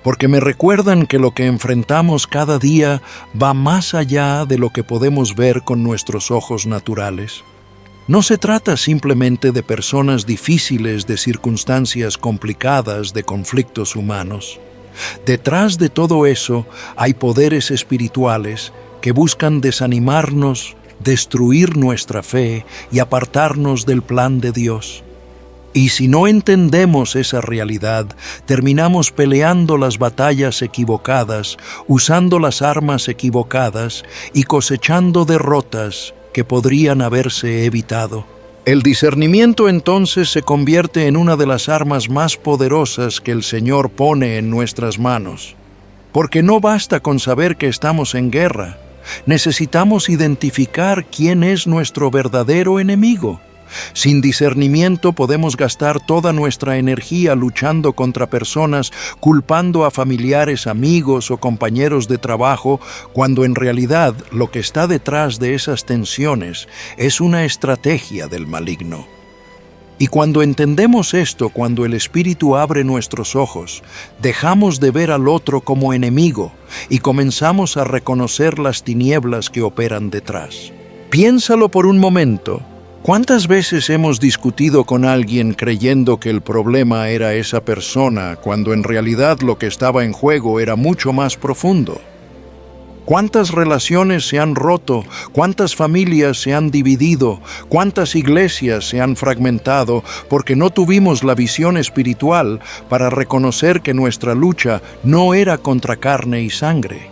porque me recuerdan que lo que enfrentamos cada día va más allá de lo que podemos ver con nuestros ojos naturales. No se trata simplemente de personas difíciles, de circunstancias complicadas, de conflictos humanos. Detrás de todo eso hay poderes espirituales que buscan desanimarnos, destruir nuestra fe y apartarnos del plan de Dios. Y si no entendemos esa realidad, terminamos peleando las batallas equivocadas, usando las armas equivocadas y cosechando derrotas que podrían haberse evitado. El discernimiento entonces se convierte en una de las armas más poderosas que el Señor pone en nuestras manos. Porque no basta con saber que estamos en guerra, necesitamos identificar quién es nuestro verdadero enemigo. Sin discernimiento podemos gastar toda nuestra energía luchando contra personas, culpando a familiares, amigos o compañeros de trabajo, cuando en realidad lo que está detrás de esas tensiones es una estrategia del maligno. Y cuando entendemos esto, cuando el Espíritu abre nuestros ojos, dejamos de ver al otro como enemigo y comenzamos a reconocer las tinieblas que operan detrás. Piénsalo por un momento. ¿Cuántas veces hemos discutido con alguien creyendo que el problema era esa persona, cuando en realidad lo que estaba en juego era mucho más profundo? ¿Cuántas relaciones se han roto? ¿Cuántas familias se han dividido? ¿Cuántas iglesias se han fragmentado porque no tuvimos la visión espiritual para reconocer que nuestra lucha no era contra carne y sangre?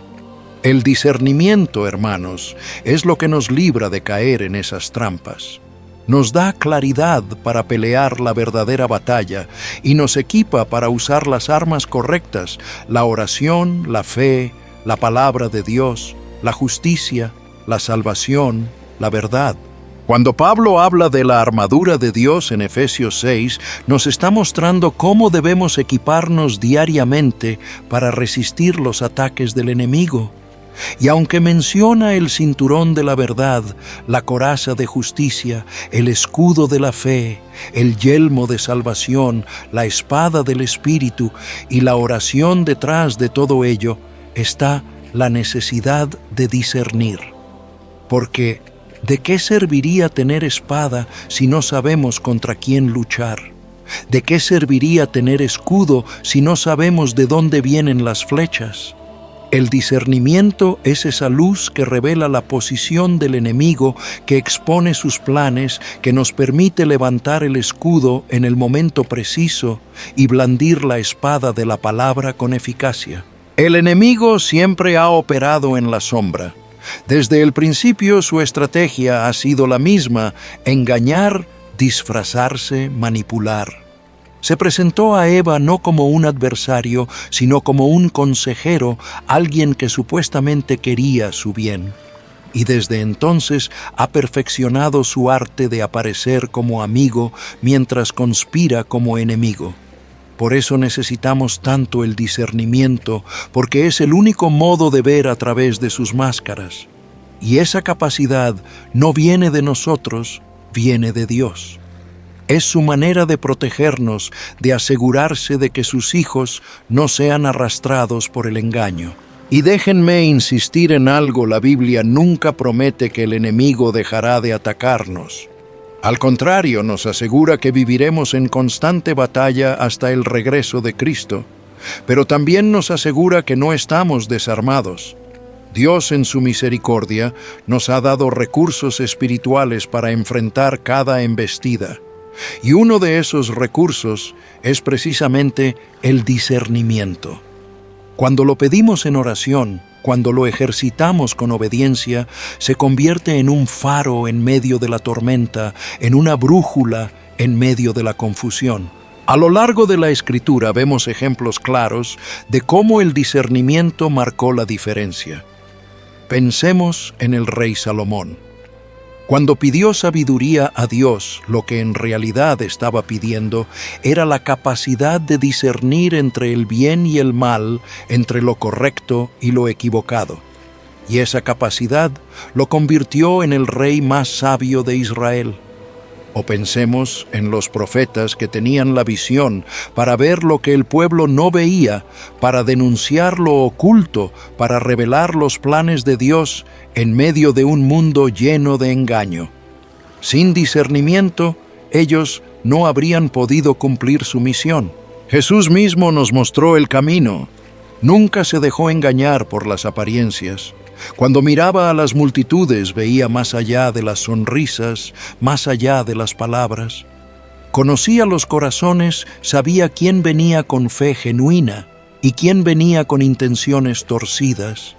El discernimiento, hermanos, es lo que nos libra de caer en esas trampas. Nos da claridad para pelear la verdadera batalla y nos equipa para usar las armas correctas: la oración, la fe, la palabra de Dios, la justicia, la salvación, la verdad. Cuando Pablo habla de la armadura de Dios en Efesios 6, nos está mostrando cómo debemos equiparnos diariamente para resistir los ataques del enemigo. Y aunque menciona el cinturón de la verdad, la coraza de justicia, el escudo de la fe, el yelmo de salvación, la espada del Espíritu y la oración, detrás de todo ello está la necesidad de discernir. Porque, ¿de qué serviría tener espada si no sabemos contra quién luchar? ¿De qué serviría tener escudo si no sabemos de dónde vienen las flechas? El discernimiento es esa luz que revela la posición del enemigo, que expone sus planes, que nos permite levantar el escudo en el momento preciso y blandir la espada de la palabra con eficacia. El enemigo siempre ha operado en la sombra. Desde el principio su estrategia ha sido la misma: engañar, disfrazarse, manipular. Se presentó a Eva no como un adversario, sino como un consejero, alguien que supuestamente quería su bien. Y desde entonces ha perfeccionado su arte de aparecer como amigo mientras conspira como enemigo. Por eso necesitamos tanto el discernimiento, porque es el único modo de ver a través de sus máscaras. Y esa capacidad no viene de nosotros, viene de Dios. Es su manera de protegernos, de asegurarse de que sus hijos no sean arrastrados por el engaño. Y déjenme insistir en algo: la Biblia nunca promete que el enemigo dejará de atacarnos. Al contrario, nos asegura que viviremos en constante batalla hasta el regreso de Cristo. Pero también nos asegura que no estamos desarmados. Dios, en su misericordia, nos ha dado recursos espirituales para enfrentar cada embestida. Y uno de esos recursos es precisamente el discernimiento. Cuando lo pedimos en oración, cuando lo ejercitamos con obediencia, se convierte en un faro en medio de la tormenta, en una brújula en medio de la confusión. A lo largo de la Escritura vemos ejemplos claros de cómo el discernimiento marcó la diferencia. Pensemos en el rey Salomón. Cuando pidió sabiduría a Dios, lo que en realidad estaba pidiendo era la capacidad de discernir entre el bien y el mal, entre lo correcto y lo equivocado. Y esa capacidad lo convirtió en el rey más sabio de Israel. O pensemos en los profetas que tenían la visión para ver lo que el pueblo no veía, para denunciar lo oculto, para revelar los planes de Dios en medio de un mundo lleno de engaño. Sin discernimiento, ellos no habrían podido cumplir su misión. Jesús mismo nos mostró el camino. Nunca se dejó engañar por las apariencias. Cuando miraba a las multitudes, veía más allá de las sonrisas, más allá de las palabras. Conocía los corazones, sabía quién venía con fe genuina y quién venía con intenciones torcidas.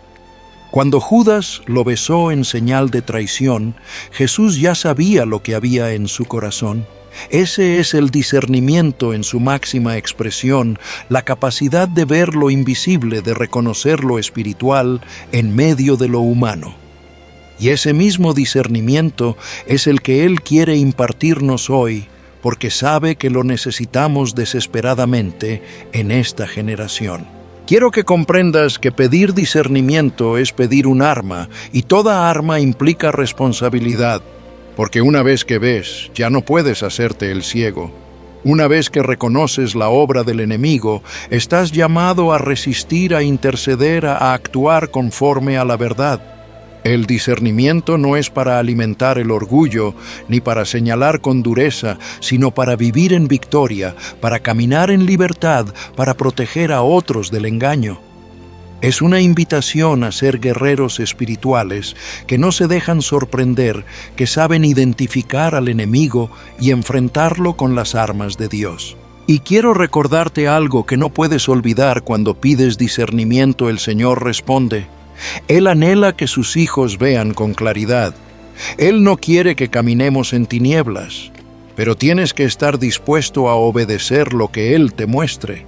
Cuando Judas lo besó en señal de traición, Jesús ya sabía lo que había en su corazón. Ese es el discernimiento en su máxima expresión, la capacidad de ver lo invisible, de reconocer lo espiritual en medio de lo humano. Y ese mismo discernimiento es el que Él quiere impartirnos hoy, porque sabe que lo necesitamos desesperadamente en esta generación. Quiero que comprendas que pedir discernimiento es pedir un arma, y toda arma implica responsabilidad. Porque una vez que ves, ya no puedes hacerte el ciego. Una vez que reconoces la obra del enemigo, estás llamado a resistir, a interceder, a actuar conforme a la verdad. El discernimiento no es para alimentar el orgullo, ni para señalar con dureza, sino para vivir en victoria, para caminar en libertad, para proteger a otros del engaño. Es una invitación a ser guerreros espirituales que no se dejan sorprender, que saben identificar al enemigo y enfrentarlo con las armas de Dios. Y quiero recordarte algo que no puedes olvidar cuando pides discernimiento. El Señor responde. Él anhela que sus hijos vean con claridad. Él no quiere que caminemos en tinieblas, pero tienes que estar dispuesto a obedecer lo que Él te muestre.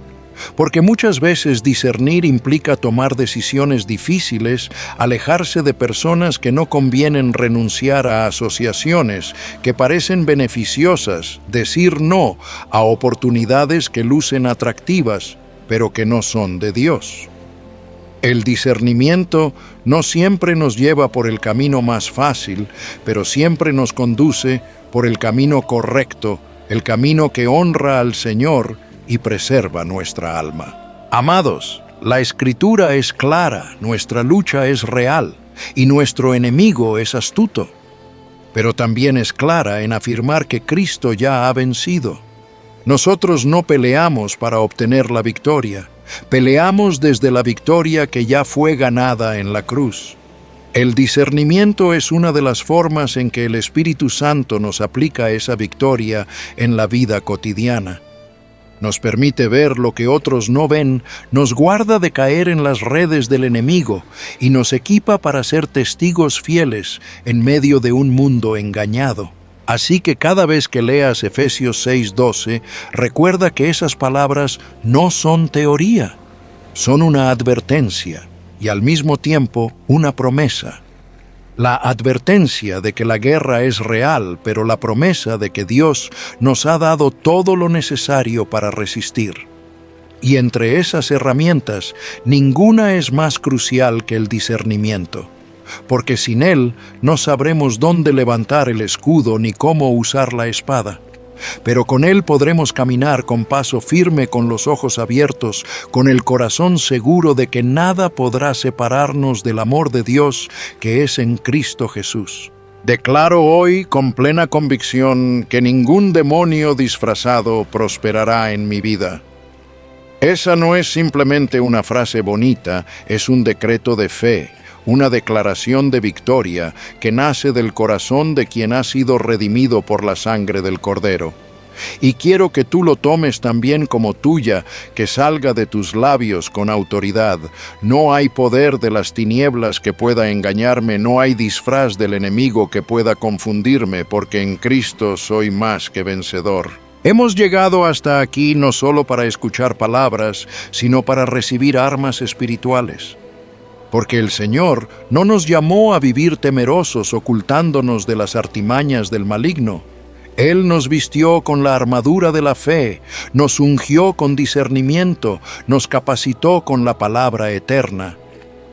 Porque muchas veces discernir implica tomar decisiones difíciles, alejarse de personas que no convienen, renunciar a asociaciones que parecen beneficiosas, decir no a oportunidades que lucen atractivas, pero que no son de Dios. El discernimiento no siempre nos lleva por el camino más fácil, pero siempre nos conduce por el camino correcto, el camino que honra al Señor y preserva nuestra alma. Amados, la Escritura es clara, nuestra lucha es real. y nuestro enemigo es astuto, pero también es clara en afirmar que Cristo ya ha vencido. Nosotros no peleamos para obtener la victoria, peleamos desde la victoria que ya fue ganada en la cruz. El discernimiento es una de las formas en que el Espíritu Santo nos aplica esa victoria en la vida cotidiana. Nos permite ver lo que otros no ven, nos guarda de caer en las redes del enemigo y nos equipa para ser testigos fieles en medio de un mundo engañado. Así que cada vez que leas Efesios 6:12, recuerda que esas palabras no son teoría, son una advertencia y al mismo tiempo una promesa. La advertencia de que la guerra es real, pero la promesa de que Dios nos ha dado todo lo necesario para resistir. Y entre esas herramientas, ninguna es más crucial que el discernimiento, porque sin él no sabremos dónde levantar el escudo ni cómo usar la espada. Pero con él podremos caminar con paso firme, con los ojos abiertos, con el corazón seguro de que nada podrá separarnos del amor de Dios que es en Cristo Jesús. Declaro hoy con plena convicción que ningún demonio disfrazado prosperará en mi vida. Esa no es simplemente una frase bonita, es un decreto de fe, una declaración de victoria que nace del corazón de quien ha sido redimido por la sangre del Cordero. Y quiero que tú lo tomes también como tuya, que salga de tus labios con autoridad. No hay poder de las tinieblas que pueda engañarme, no hay disfraz del enemigo que pueda confundirme, porque en Cristo soy más que vencedor. Hemos llegado hasta aquí no solo para escuchar palabras, sino para recibir armas espirituales. Porque el Señor no nos llamó a vivir temerosos ocultándonos de las artimañas del maligno. Él nos vistió con la armadura de la fe, nos ungió con discernimiento, nos capacitó con la palabra eterna.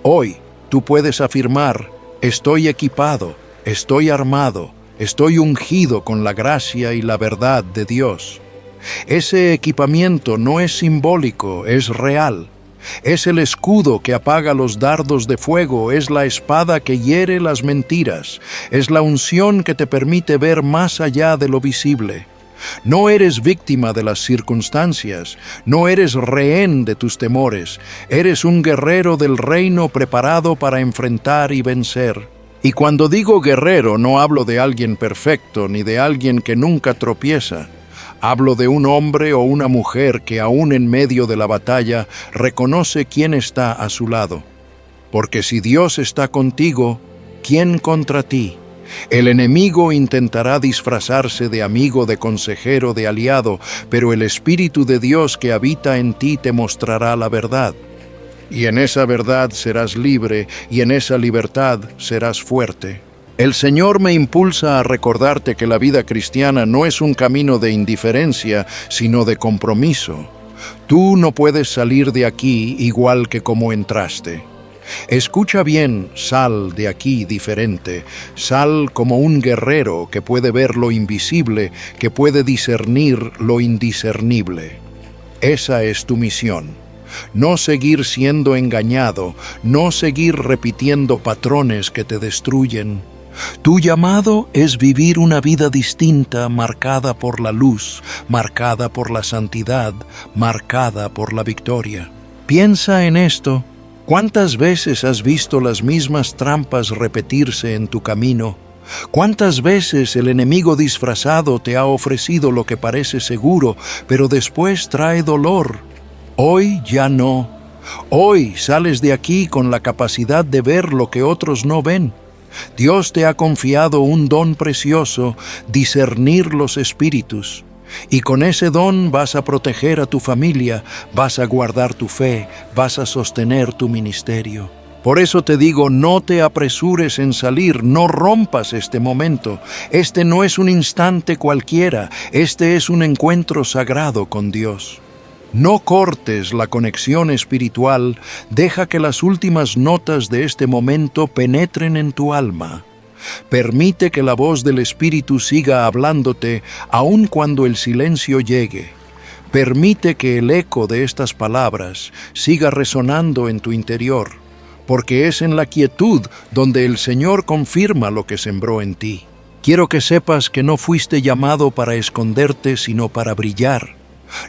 Hoy tú puedes afirmar: estoy equipado, estoy armado, estoy ungido con la gracia y la verdad de Dios. Ese equipamiento no es simbólico, es real. Es el escudo que apaga los dardos de fuego, es la espada que hiere las mentiras, es la unción que te permite ver más allá de lo visible. No eres víctima de las circunstancias, no eres rehén de tus temores, eres un guerrero del reino preparado para enfrentar y vencer. Y cuando digo guerrero, no hablo de alguien perfecto ni de alguien que nunca tropieza. Hablo de un hombre o una mujer que aún en medio de la batalla reconoce quién está a su lado. Porque si Dios está contigo, ¿quién contra ti? El enemigo intentará disfrazarse de amigo, de consejero, de aliado, pero el Espíritu de Dios que habita en ti te mostrará la verdad. Y en esa verdad serás libre, y en esa libertad serás fuerte. El Señor me impulsa a recordarte que la vida cristiana no es un camino de indiferencia, sino de compromiso. Tú no puedes salir de aquí igual que como entraste. Escucha bien, sal de aquí diferente, sal como un guerrero que puede ver lo invisible, que puede discernir lo indiscernible. Esa es tu misión. No seguir siendo engañado, no seguir repitiendo patrones que te destruyen. Tu llamado es vivir una vida distinta, marcada por la luz, marcada por la santidad, marcada por la victoria. Piensa en esto. ¿Cuántas veces has visto las mismas trampas repetirse en tu camino? ¿Cuántas veces el enemigo disfrazado te ha ofrecido lo que parece seguro, pero después trae dolor? Hoy ya no. Hoy sales de aquí con la capacidad de ver lo que otros no ven. Dios te ha confiado un don precioso, discernir los espíritus. Y con ese don vas a proteger a tu familia, vas a guardar tu fe, vas a sostener tu ministerio. Por eso te digo, no te apresures en salir, no rompas este momento. Este no es un instante cualquiera, este es un encuentro sagrado con Dios. No cortes la conexión espiritual, deja que las últimas notas de este momento penetren en tu alma. Permite que la voz del Espíritu siga hablándote, aun cuando el silencio llegue. Permite que el eco de estas palabras siga resonando en tu interior, porque es en la quietud donde el Señor confirma lo que sembró en ti. Quiero que sepas que no fuiste llamado para esconderte, sino para brillar.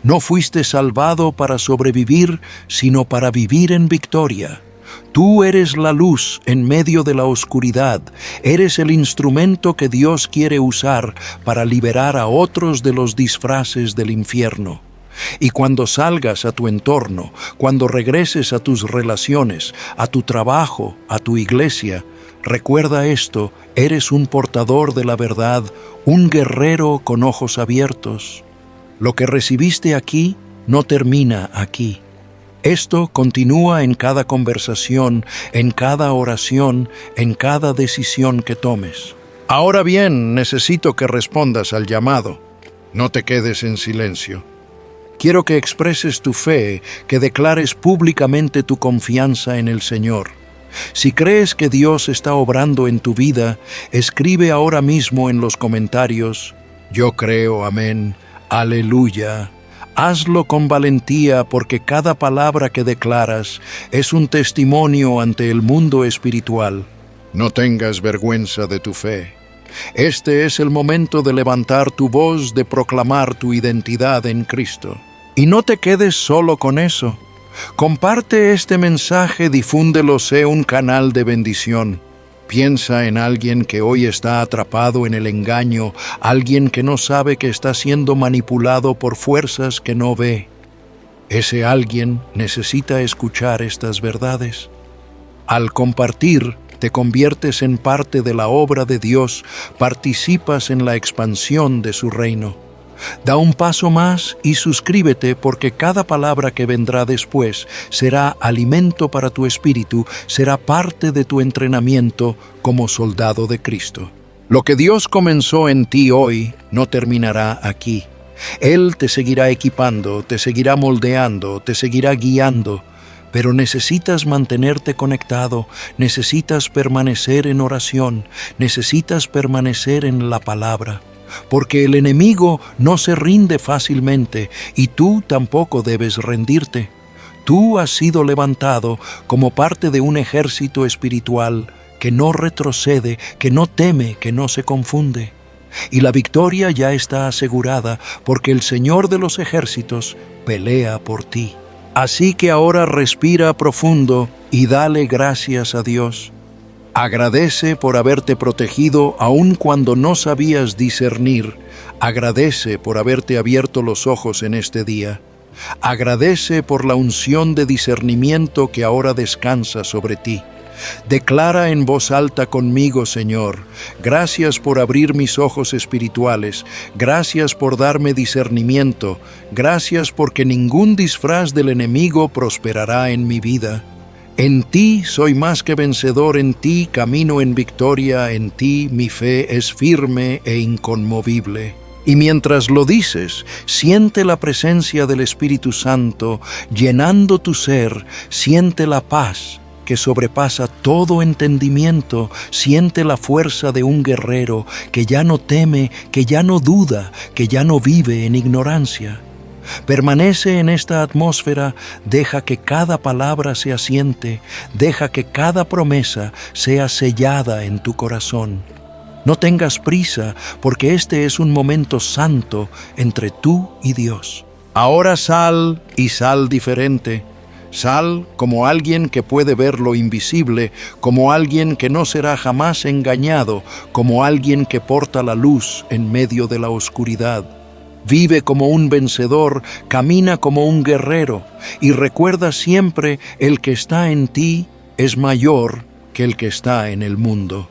No fuiste salvado para sobrevivir, sino para vivir en victoria. Tú eres la luz en medio de la oscuridad. Eres el instrumento que Dios quiere usar para liberar a otros de los disfraces del infierno. Y cuando salgas a tu entorno, cuando regreses a tus relaciones, a tu trabajo, a tu iglesia, recuerda esto: eres un portador de la verdad, un guerrero con ojos abiertos. Lo que recibiste aquí no termina aquí. Esto continúa en cada conversación, en cada oración, en cada decisión que tomes. Ahora bien, necesito que respondas al llamado. No te quedes en silencio. Quiero que expreses tu fe, que declares públicamente tu confianza en el Señor. Si crees que Dios está obrando en tu vida, escribe ahora mismo en los comentarios: yo creo, amén, aleluya. Hazlo con valentía, porque cada palabra que declaras es un testimonio ante el mundo espiritual. No tengas vergüenza de tu fe. Este es el momento de levantar tu voz, de proclamar tu identidad en Cristo. Y no te quedes solo con eso. Comparte este mensaje, difúndelo, sé un canal de bendición. Piensa en alguien que hoy está atrapado en el engaño, alguien que no sabe que está siendo manipulado por fuerzas que no ve. Ese alguien necesita escuchar estas verdades. Al compartir, te conviertes en parte de la obra de Dios, participas en la expansión de su reino. Da un paso más y suscríbete, porque cada palabra que vendrá después será alimento para tu espíritu, será parte de tu entrenamiento como soldado de Cristo. Lo que Dios comenzó en ti hoy no terminará aquí. Él te seguirá equipando, te seguirá moldeando, te seguirá guiando, pero necesitas mantenerte conectado, necesitas permanecer en oración, necesitas permanecer en la palabra. Porque el enemigo no se rinde fácilmente y tú tampoco debes rendirte. Tú has sido levantado como parte de un ejército espiritual que no retrocede, que no teme, que no se confunde. Y la victoria ya está asegurada, porque el Señor de los ejércitos pelea por ti. Así que ahora respira profundo y dale gracias a Dios. Agradece por haberte protegido aun cuando no sabías discernir. Agradece por haberte abierto los ojos en este día. Agradece por la unción de discernimiento que ahora descansa sobre ti. Declara en voz alta conmigo: Señor, gracias por abrir mis ojos espirituales, gracias por darme discernimiento, gracias porque ningún disfraz del enemigo prosperará en mi vida. En ti soy más que vencedor, en ti camino en victoria, en ti mi fe es firme e inconmovible. Y mientras lo dices, siente la presencia del Espíritu Santo llenando tu ser, siente la paz que sobrepasa todo entendimiento, siente la fuerza de un guerrero que ya no teme, que ya no duda, que ya no vive en ignorancia. Permanece en esta atmósfera, deja que cada palabra se asiente, deja que cada promesa sea sellada en tu corazón. No tengas prisa, porque este es un momento santo entre tú y Dios. Ahora sal y sal diferente. Sal como alguien que puede ver lo invisible, como alguien que no será jamás engañado, como alguien que porta la luz en medio de la oscuridad. Vive como un vencedor, camina como un guerrero, y recuerda siempre: el que está en ti es mayor que el que está en el mundo.